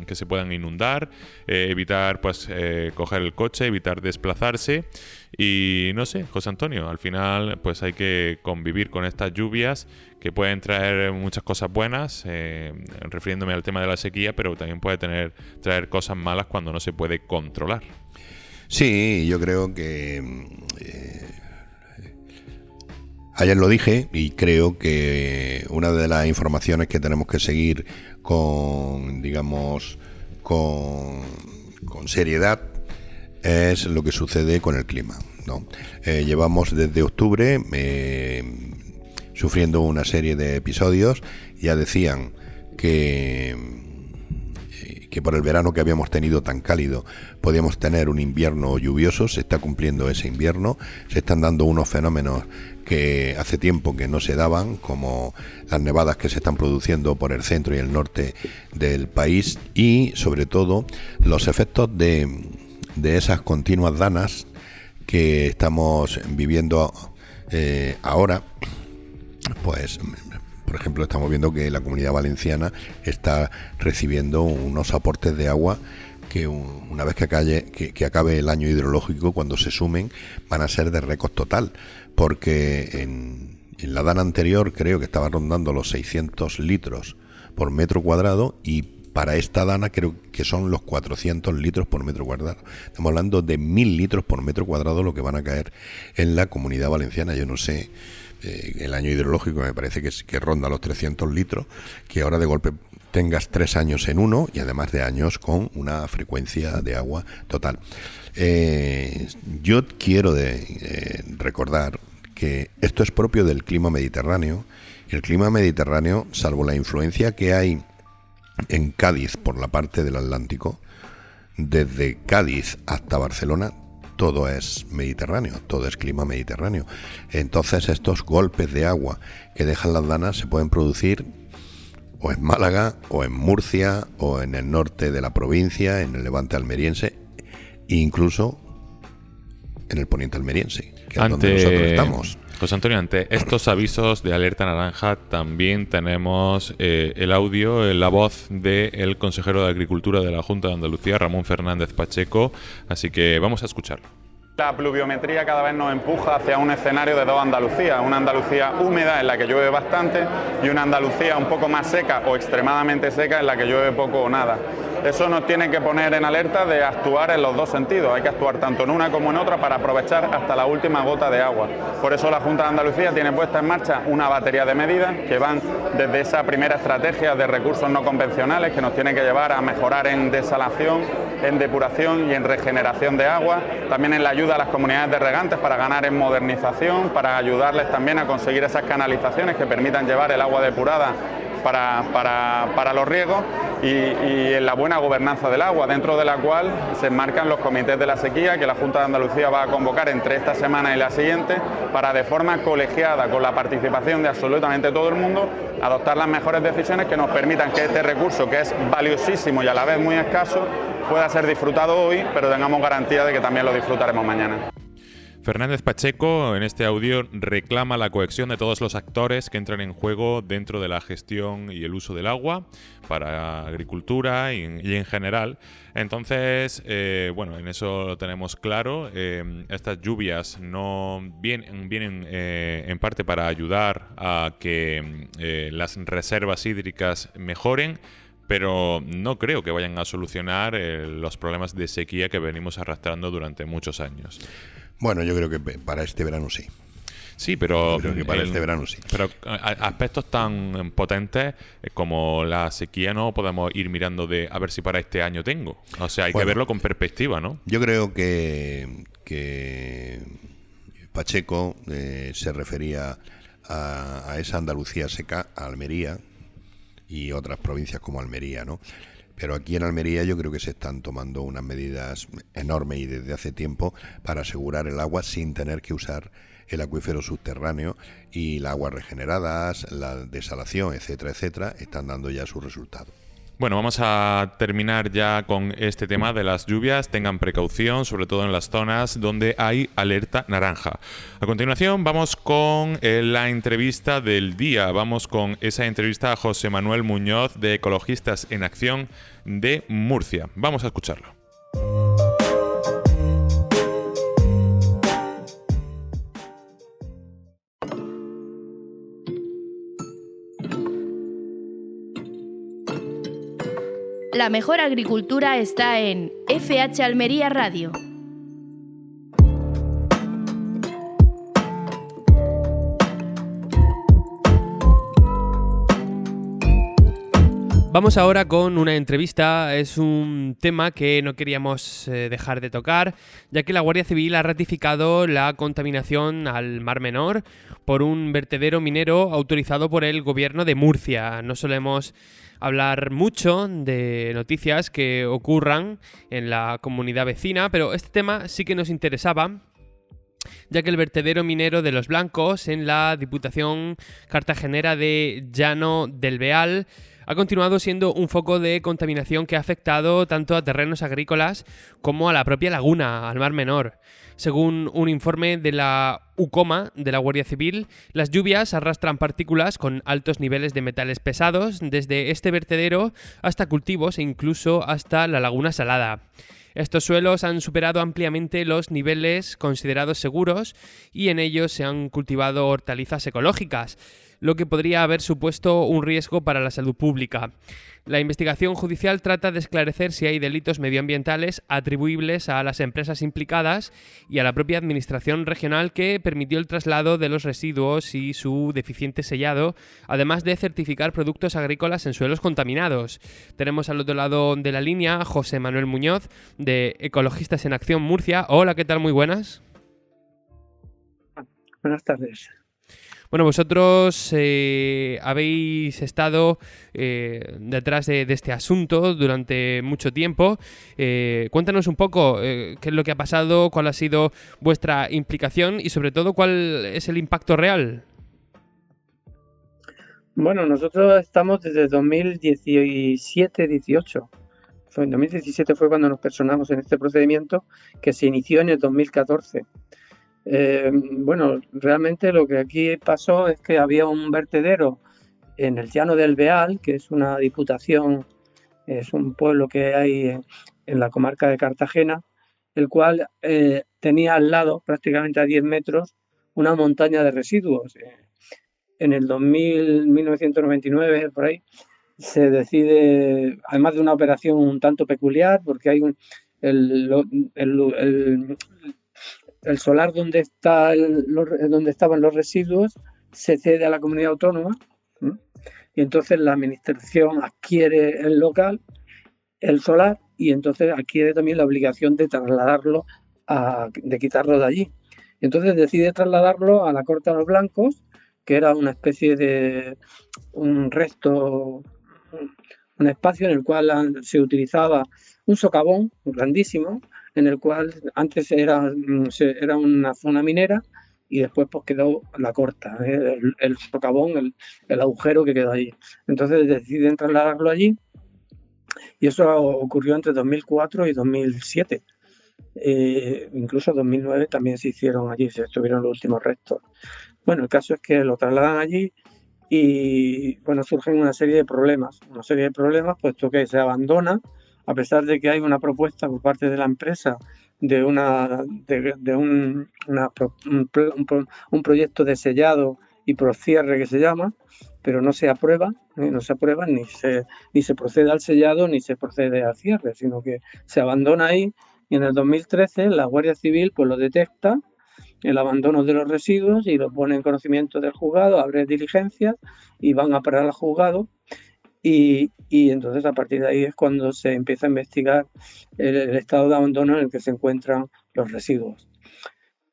que se puedan inundar, evitar coger el coche, evitar desplazarse. Y no sé, José Antonio, al final pues hay que convivir con estas lluvias que pueden traer muchas cosas buenas, refiriéndome al tema de la sequía, pero también puede traer cosas malas cuando no se puede controlar. Sí, yo creo que ayer lo dije y creo que una de las informaciones que tenemos que seguir con seriedad es lo que sucede con el clima, ¿no? Llevamos desde octubre sufriendo una serie de episodios. Ya decían que por el verano que habíamos tenido tan cálido podíamos tener un invierno lluvioso. Se está cumpliendo ese invierno, se están dando unos fenómenos que hace tiempo que no se daban, como las nevadas que se están produciendo por el centro y el norte del país, y sobre todo los efectos de esas continuas danas que estamos viviendo ahora. Pues, por ejemplo, estamos viendo que la Comunidad Valenciana está recibiendo unos aportes de agua que una vez que acabe el año hidrológico, cuando se sumen, van a ser de récord total, porque en la dana anterior creo que estaba rondando los 600 litros por metro cuadrado, y para esta dana creo que son los 400 litros por metro cuadrado. Estamos hablando de 1000 litros por metro cuadrado lo que van a caer en la Comunidad Valenciana. Yo no sé el año hidrológico me parece que ronda los 300 litros, que ahora de golpe tengas 3 años en uno y además de años con una frecuencia de agua total. Yo quiero recordar que esto es propio del clima mediterráneo. El clima mediterráneo, salvo la influencia que hay en Cádiz por la parte del Atlántico, desde Cádiz hasta Barcelona, todo es mediterráneo, todo es clima mediterráneo. Entonces estos golpes de agua que dejan las danas se pueden producir o en Málaga, o en Murcia, o en el norte de la provincia, en el levante almeriense, e incluso en el poniente almeriense, que es donde nosotros estamos. José Antonio, ante estos avisos de alerta naranja también tenemos el audio, la voz del consejero de Agricultura de la Junta de Andalucía, Ramón Fernández Pacheco, así que vamos a escucharlo. La pluviometría cada vez nos empuja hacia un escenario de dos Andalucías, una Andalucía húmeda en la que llueve bastante y una Andalucía un poco más seca o extremadamente seca en la que llueve poco o nada. Eso nos tiene que poner en alerta de actuar en los dos sentidos, hay que actuar tanto en una como en otra para aprovechar hasta la última gota de agua. Por eso la Junta de Andalucía tiene puesta en marcha una batería de medidas que van desde esa primera estrategia de recursos no convencionales que nos tiene que llevar a mejorar en desalación, en depuración y en regeneración de agua, también en la ayuda a las comunidades de regantes para ganar en modernización, para ayudarles también a conseguir esas canalizaciones que permitan llevar el agua depurada para los riegos y en la buena gobernanza del agua, dentro de la cual se enmarcan los comités de la sequía que la Junta de Andalucía va a convocar entre esta semana y la siguiente para, de forma colegiada, con la participación de absolutamente todo el mundo, adoptar las mejores decisiones que nos permitan que este recurso, que es valiosísimo y a la vez muy escaso, pueda ser disfrutado hoy, pero tengamos garantía de que también lo disfrutaremos mañana. Fernández Pacheco en este audio reclama la cohesión de todos los actores que entran en juego dentro de la gestión y el uso del agua para agricultura y en general. Entonces, bueno, en eso lo tenemos claro. Estas lluvias no vienen en parte para ayudar a que las reservas hídricas mejoren, pero no creo que vayan a solucionar los problemas de sequía que venimos arrastrando durante muchos años. Bueno, yo creo que para este verano sí. Sí, pero creo que para este verano sí. Pero aspectos tan potentes como la sequía no podemos ir mirando de a ver si para este año tengo. O sea, hay que verlo con perspectiva, ¿no? Yo creo que Pacheco se refería a esa Andalucía seca, a Almería y otras provincias como Almería, ¿no? Pero aquí en Almería yo creo que se están tomando unas medidas enormes y desde hace tiempo para asegurar el agua sin tener que usar el acuífero subterráneo, y las aguas regeneradas, la desalación, etcétera, etcétera, están dando ya sus resultados. Bueno, vamos a terminar ya con este tema de las lluvias. Tengan precaución, sobre todo en las zonas donde hay alerta naranja. A continuación vamos con la entrevista del día. Vamos con esa entrevista a José Manuel Muñoz de Ecologistas en Acción de Murcia. Vamos a escucharlo. La mejor agricultura está en FH Almería Radio. Vamos ahora con una entrevista. Es un tema que no queríamos dejar de tocar, ya que la Guardia Civil ha ratificado la contaminación al Mar Menor por un vertedero minero autorizado por el Gobierno de Murcia. No solemos hablar mucho de noticias que ocurran en la comunidad vecina, pero este tema sí que nos interesaba, ya que el vertedero minero de Los Blancos en la Diputación cartagenera de Llano del Beal ha continuado siendo un foco de contaminación que ha afectado tanto a terrenos agrícolas como a la propia laguna, al Mar Menor. Según un informe de la UCOMA de la Guardia Civil, las lluvias arrastran partículas con altos niveles de metales pesados desde este vertedero hasta cultivos e incluso hasta la laguna salada. Estos suelos han superado ampliamente los niveles considerados seguros y en ellos se han cultivado hortalizas ecológicas. lo que podría haber supuesto un riesgo para la salud pública. La investigación judicial trata de esclarecer si hay delitos medioambientales atribuibles a las empresas implicadas y a la propia administración regional que permitió el traslado de los residuos y su deficiente sellado, además de certificar productos agrícolas en suelos contaminados. Tenemos al otro lado de la línea a José Manuel Muñoz, de Ecologistas en Acción Murcia. Hola, ¿qué tal? Muy buenas. Buenas tardes. Bueno, vosotros habéis estado detrás de este asunto durante mucho tiempo. Cuéntanos un poco qué es lo que ha pasado, cuál ha sido vuestra implicación y sobre todo cuál es el impacto real. Bueno, nosotros estamos desde 2017-18. En 2017 fue cuando nos personamos en este procedimiento que se inició en el 2014. Bueno, realmente lo que aquí pasó es que había un vertedero en el Llano del Beal, que es una diputación, es un pueblo que hay en la comarca de Cartagena, el cual tenía al lado, prácticamente a 10 metros, una montaña de residuos. En el 1999, por ahí, se decide, además de una operación un tanto peculiar, porque hay el solar donde estaban los residuos se cede a la comunidad autónoma, ¿sí? Y entonces la administración adquiere el local, el solar, y entonces adquiere también la obligación de trasladarlo, de quitarlo de allí. Y entonces decide trasladarlo a la Corta de los Blancos, que era una especie de un resto, un espacio en el cual se utilizaba un socavón grandísimo, en el cual antes era una zona minera y después pues quedó la Corta, el socavón, el agujero que quedó allí. Entonces deciden trasladarlo allí y eso ocurrió entre 2004 y 2007. Incluso en 2009 también se hicieron allí, se estuvieron los últimos restos. Bueno, el caso es que lo trasladan allí y bueno, surgen una serie de problemas, puesto que se abandona, a pesar de que hay una propuesta por parte de la empresa de un proyecto de sellado y procierre que se llama, pero no se aprueba, ni se procede al sellado ni se procede al cierre, sino que se abandona ahí y en el 2013 la Guardia Civil pues lo detecta, el abandono de los residuos, y lo pone en conocimiento del juzgado, abre diligencias y van a parar al juzgado. Y entonces a partir de ahí es cuando se empieza a investigar el estado de abandono en el que se encuentran los residuos.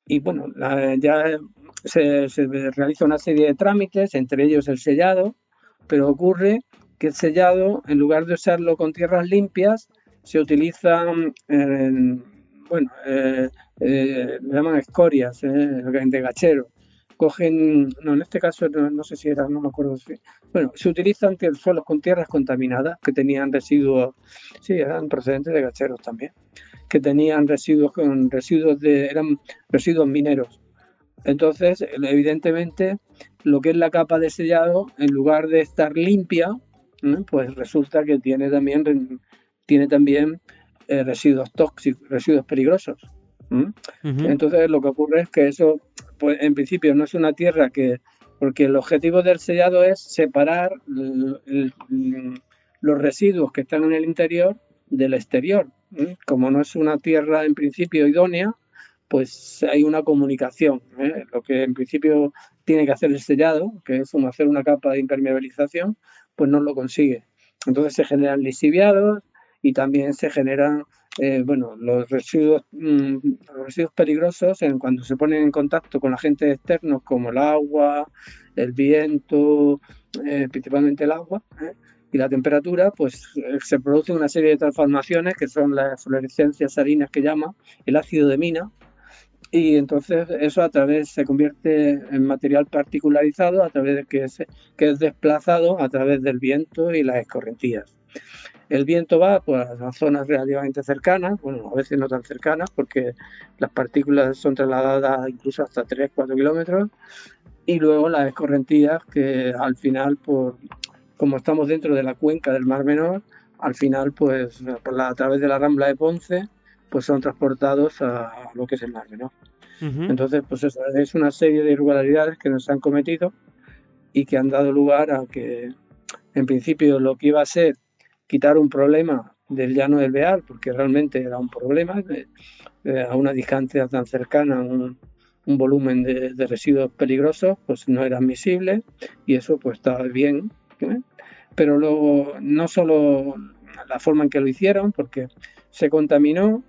Y bueno, ya se realiza una serie de trámites, entre ellos el sellado, pero ocurre que el sellado, en lugar de usarlo con tierras limpias, se utilizan, le llaman escorias, de gachero. En este caso no sé si era, no me acuerdo si. Bueno, se utilizan suelos con tierras contaminadas que tenían residuos, sí, eran procedentes de gacheros también, que tenían eran residuos mineros. Entonces, evidentemente, lo que es la capa de sellado, en lugar de estar limpia, pues resulta que tiene también residuos tóxicos, residuos peligrosos. Entonces, lo que ocurre es que eso, pues en principio no es una tierra porque el objetivo del sellado es separar los residuos que están en el interior del exterior. Como no es una tierra en principio idónea, pues hay una comunicación. Lo que en principio tiene que hacer el sellado, que es hacer una capa de impermeabilización, pues no lo consigue. Entonces se generan lixiviados y también se generan los residuos peligrosos cuando se ponen en contacto con agentes externos como el agua, el viento, principalmente el agua, y la temperatura, pues se produce una serie de transformaciones que son las fluorescencias salinas que llama, el ácido de mina, y entonces eso se convierte en material particularizado a través de que es desplazado a través del viento y las escorrentías. El viento va pues, a zonas relativamente cercanas, bueno, a veces no tan cercanas, porque las partículas son trasladadas incluso hasta 3-4 kilómetros, y luego las escorrentías que al final, como estamos dentro de la cuenca del Mar Menor, al final, pues a través de la Rambla de Ponce, pues son transportados a lo que es el Mar Menor. Entonces, pues eso es una serie de irregularidades que nos han cometido y que han dado lugar a que, en principio, lo que iba a ser quitar un problema del llano del Beal, porque realmente era un problema, a una distancia tan cercana, un volumen de residuos peligrosos, pues no era admisible, y eso pues estaba bien, ¿eh? Pero luego no solo la forma en que lo hicieron, porque se contaminó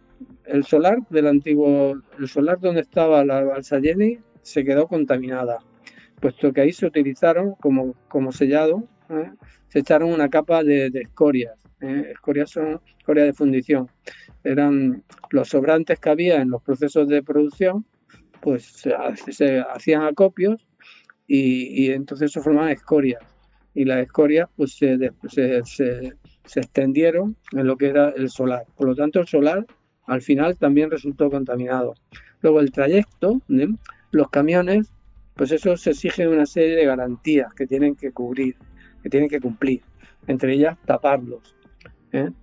el solar del antiguo, el solar donde estaba la balsa Jenny se quedó contaminada, puesto que ahí se utilizaron como sellado, se echaron una capa de escorias. Escorias son escorias de fundición. Eran los sobrantes que había en los procesos de producción, pues se hacían acopios y entonces se formaban escorias. Y las escorias pues se extendieron en lo que era el solar. Por lo tanto, el solar al final también resultó contaminado. Luego el trayecto, los camiones, pues eso se exige una serie de garantías que tienen que cubrir, que tienen que cumplir. Entre ellas taparlos,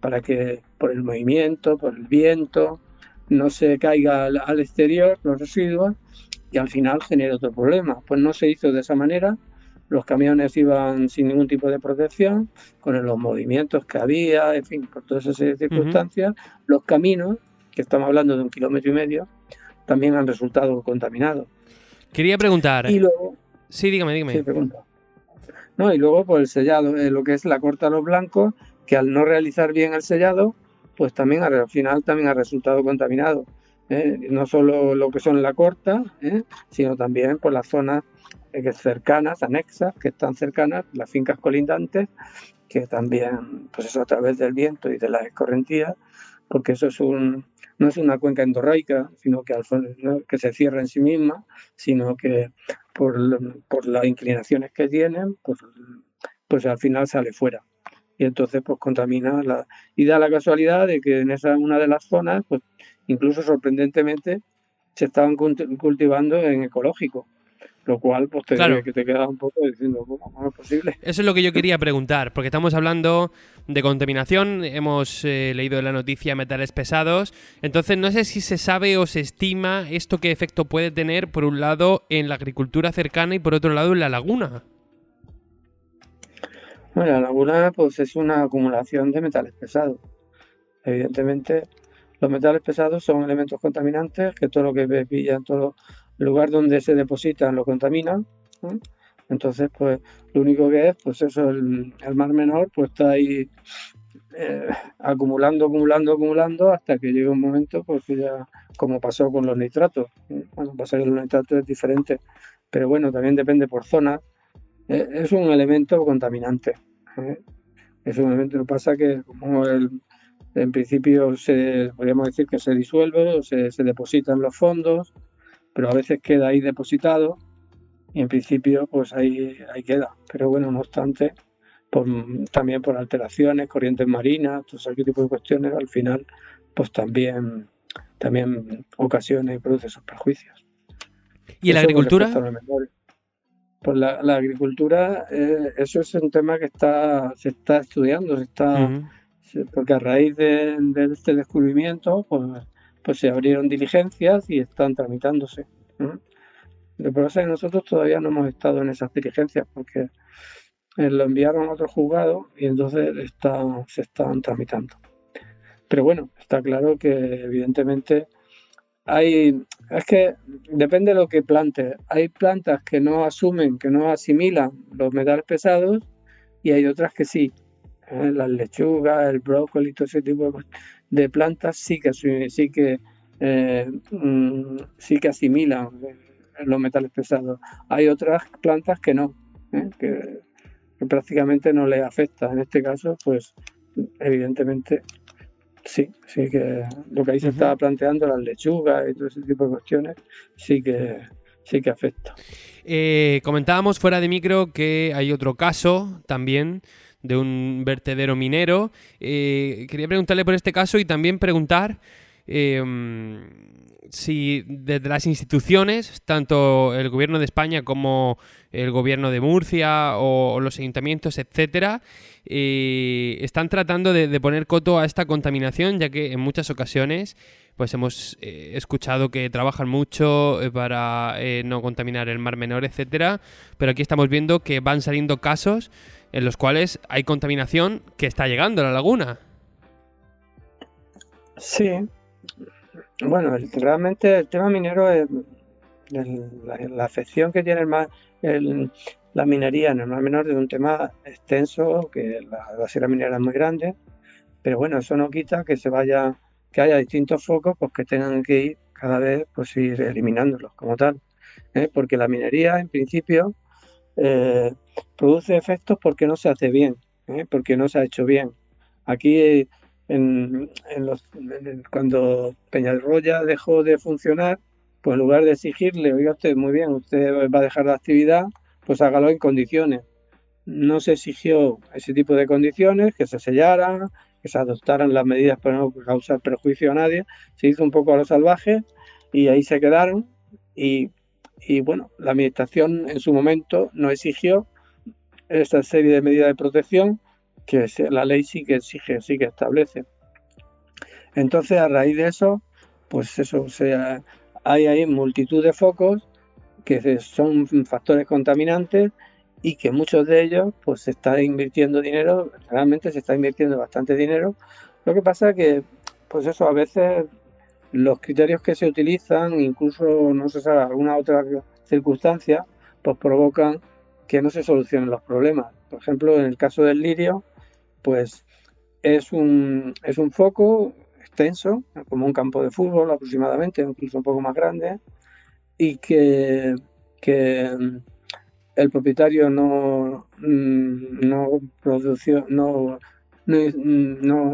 para que por el movimiento, por el viento, no se caiga al exterior los residuos y al final genere otro problema. Pues no se hizo de esa manera. Los camiones iban sin ningún tipo de protección, con los movimientos que había, en fin, por todas esas circunstancias. Los caminos, que estamos hablando de 1,5 kilómetros, también han resultado contaminados. Quería preguntar... Y luego... Sí, dígame. Sí, pregunta. No, y luego por el sellado, lo que es la corta a los blancos, que al no realizar bien el sellado, pues también al final también ha resultado contaminado. No solo lo que son la corta, sino también por las zonas cercanas, anexas, que están cercanas, las fincas colindantes, que también, pues eso a través del viento y de las escorrentías, porque eso no es una cuenca endorreica, sino que que se cierra en sí misma, sino que por las inclinaciones que tienen, pues al final sale fuera. Y entonces pues contamina y da la casualidad de que en una de las zonas, pues incluso sorprendentemente, se estaban cultivando en ecológico. Lo cual, pues que te queda un poco diciendo, ¿cómo es posible? Eso es lo que yo quería preguntar, porque estamos hablando de contaminación, hemos leído en la noticia metales pesados, entonces no sé si se sabe o se estima esto qué efecto puede tener, por un lado, en la agricultura cercana y por otro lado, en la laguna. Bueno, la laguna pues es una acumulación de metales pesados. Evidentemente, los metales pesados son elementos contaminantes, que todo lo que pilla en todo el lugar donde se depositan lo contaminan, ¿eh? Entonces, pues lo único que es, pues eso, el Mar Menor, pues está ahí acumulando hasta que llega un momento, pues que ya, como pasó con los nitratos. Bueno, pasa que los nitratos es diferente, pero bueno, también depende por zonas. Es un elemento contaminante. Es un elemento, lo que pasa que como en principio podríamos decir que se disuelve o se deposita en los fondos, pero a veces queda ahí depositado y en principio pues ahí queda. Pero bueno, no obstante, también por alteraciones, corrientes marinas, todo ese tipo de cuestiones, al final pues también ocasiona y produce esos perjuicios. ¿Y en la agricultura? Pues la agricultura, eso es un tema que se está estudiando, porque a raíz de este descubrimiento, pues se abrieron diligencias y están tramitándose. Lo que pasa es que nosotros todavía no hemos estado en esas diligencias porque lo enviaron a otro juzgado y entonces se están tramitando. Pero bueno, está claro que evidentemente es que depende de lo que plantes. Hay plantas que no asimilan los metales pesados y hay otras que sí. Las lechugas, el brócoli, todo ese tipo de plantas sí que asimilan los metales pesados. Hay otras plantas que no, que prácticamente no les afecta. En este caso, pues evidentemente sí que lo que ahí se estaba planteando, las lechugas y todo ese tipo de cuestiones, sí que afecta. Comentábamos fuera de micro que hay otro caso también de un vertedero minero. Quería preguntarle por este caso y también preguntar si desde las instituciones, tanto el gobierno de España como el gobierno de Murcia o los ayuntamientos, etcétera, están tratando de poner coto a esta contaminación, ya que en muchas ocasiones pues hemos escuchado que trabajan mucho para no contaminar el Mar Menor, etcétera, pero aquí estamos viendo que van saliendo casos en los cuales hay contaminación que está llegando a la laguna. Sí, bueno, realmente el tema minero es la afección que tiene la minería en el Mar Menor es un tema extenso, que la sierra minera es muy grande, pero bueno, eso no quita que haya distintos focos pues que tengan que ir cada vez pues ir eliminándolos como tal, porque la minería en principio produce efectos porque no se hace bien, porque no se ha hecho bien. Aquí cuando Peñarroya dejó de funcionar, pues en lugar de exigirle, oiga usted, muy bien, usted va a dejar la actividad, pues hágalo en condiciones. No se exigió ese tipo de condiciones, que se sellaran, que se adoptaran las medidas para no causar perjuicio a nadie. Se hizo un poco a lo salvaje y ahí se quedaron. Y bueno, la administración en su momento no exigió esta serie de medidas de protección que la ley sí que exige, sí que establece. Entonces, a raíz de eso, pues eso, hay ahí multitud de focos que son factores contaminantes y que muchos de ellos pues se está invirtiendo dinero, realmente se está invirtiendo bastante dinero. Lo que pasa es que pues eso, a veces los criterios que se utilizan, incluso no se sabe alguna otra circunstancia, pues provocan que no se solucionen los problemas. Por ejemplo, en el caso del lirio, pues es un foco extenso, como un campo de fútbol aproximadamente, incluso un poco más grande, y que el propietario no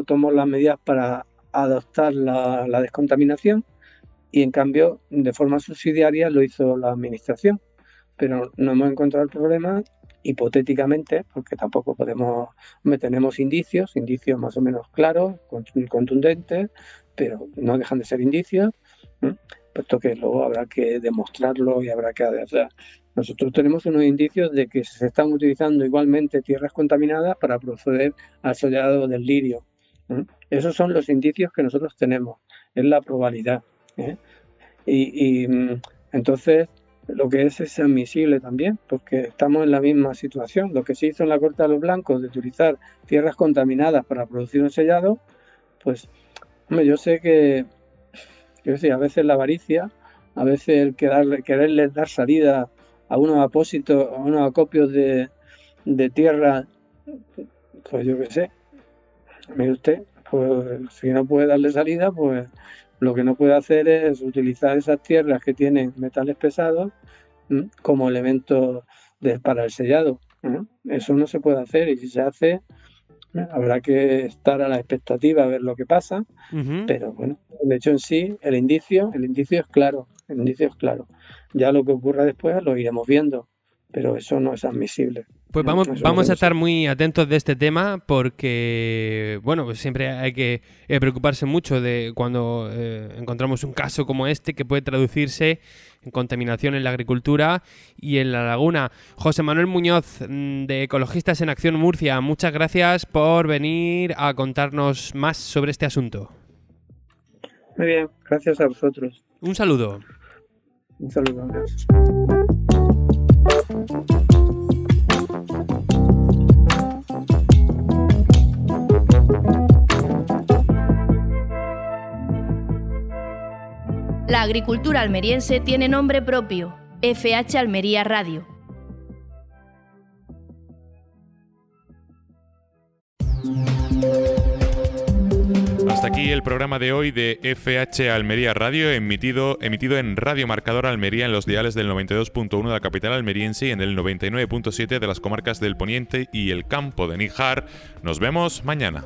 tomó las medidas para adoptar la descontaminación, y en cambio de forma subsidiaria lo hizo la administración. Pero no hemos encontrado el problema, hipotéticamente, porque tampoco tenemos indicios más o menos claros, contundentes, pero no dejan de ser indicios, puesto que luego habrá que demostrarlo y habrá que hacer. Nosotros tenemos unos indicios de que se están utilizando igualmente tierras contaminadas para proceder al sellado del lirio. Esos son los indicios que nosotros tenemos, es la probabilidad. Y entonces lo que es admisible también, porque estamos en la misma situación. Lo que se hizo en la Corta de los Blancos de utilizar tierras contaminadas para producir un sellado, pues hombre, yo sé que a veces la avaricia, a veces el quererles dar salida a unos apósitos, a unos acopios de tierra, pues yo qué sé, mire usted, pues si no puede darle salida, pues lo que no puede hacer es utilizar esas tierras que tienen metales pesados como elemento para el sellado. Eso no se puede hacer, y si se hace, habrá que estar a la expectativa a ver lo que pasa. Pero bueno, de hecho en sí, el indicio es claro. Ya lo que ocurra después lo iremos viendo, pero eso no es admisible. Pues vamos a estar muy atentos de este tema, porque bueno, pues siempre hay que preocuparse mucho de cuando encontramos un caso como este que puede traducirse en contaminación en la agricultura y en la laguna. José Manuel Muñoz, de Ecologistas en Acción Murcia, muchas gracias por venir a contarnos más sobre este asunto. Muy bien, gracias a vosotros. Un saludo. Un saludo, gracias. La agricultura almeriense tiene nombre propio, FH Almería Radio. Hasta aquí el programa de hoy de FH Almería Radio, emitido en Radio Marcador Almería en los diales del 92.1 de la capital almeriense y en el 99.7 de las comarcas del Poniente y el campo de Níjar. Nos vemos mañana.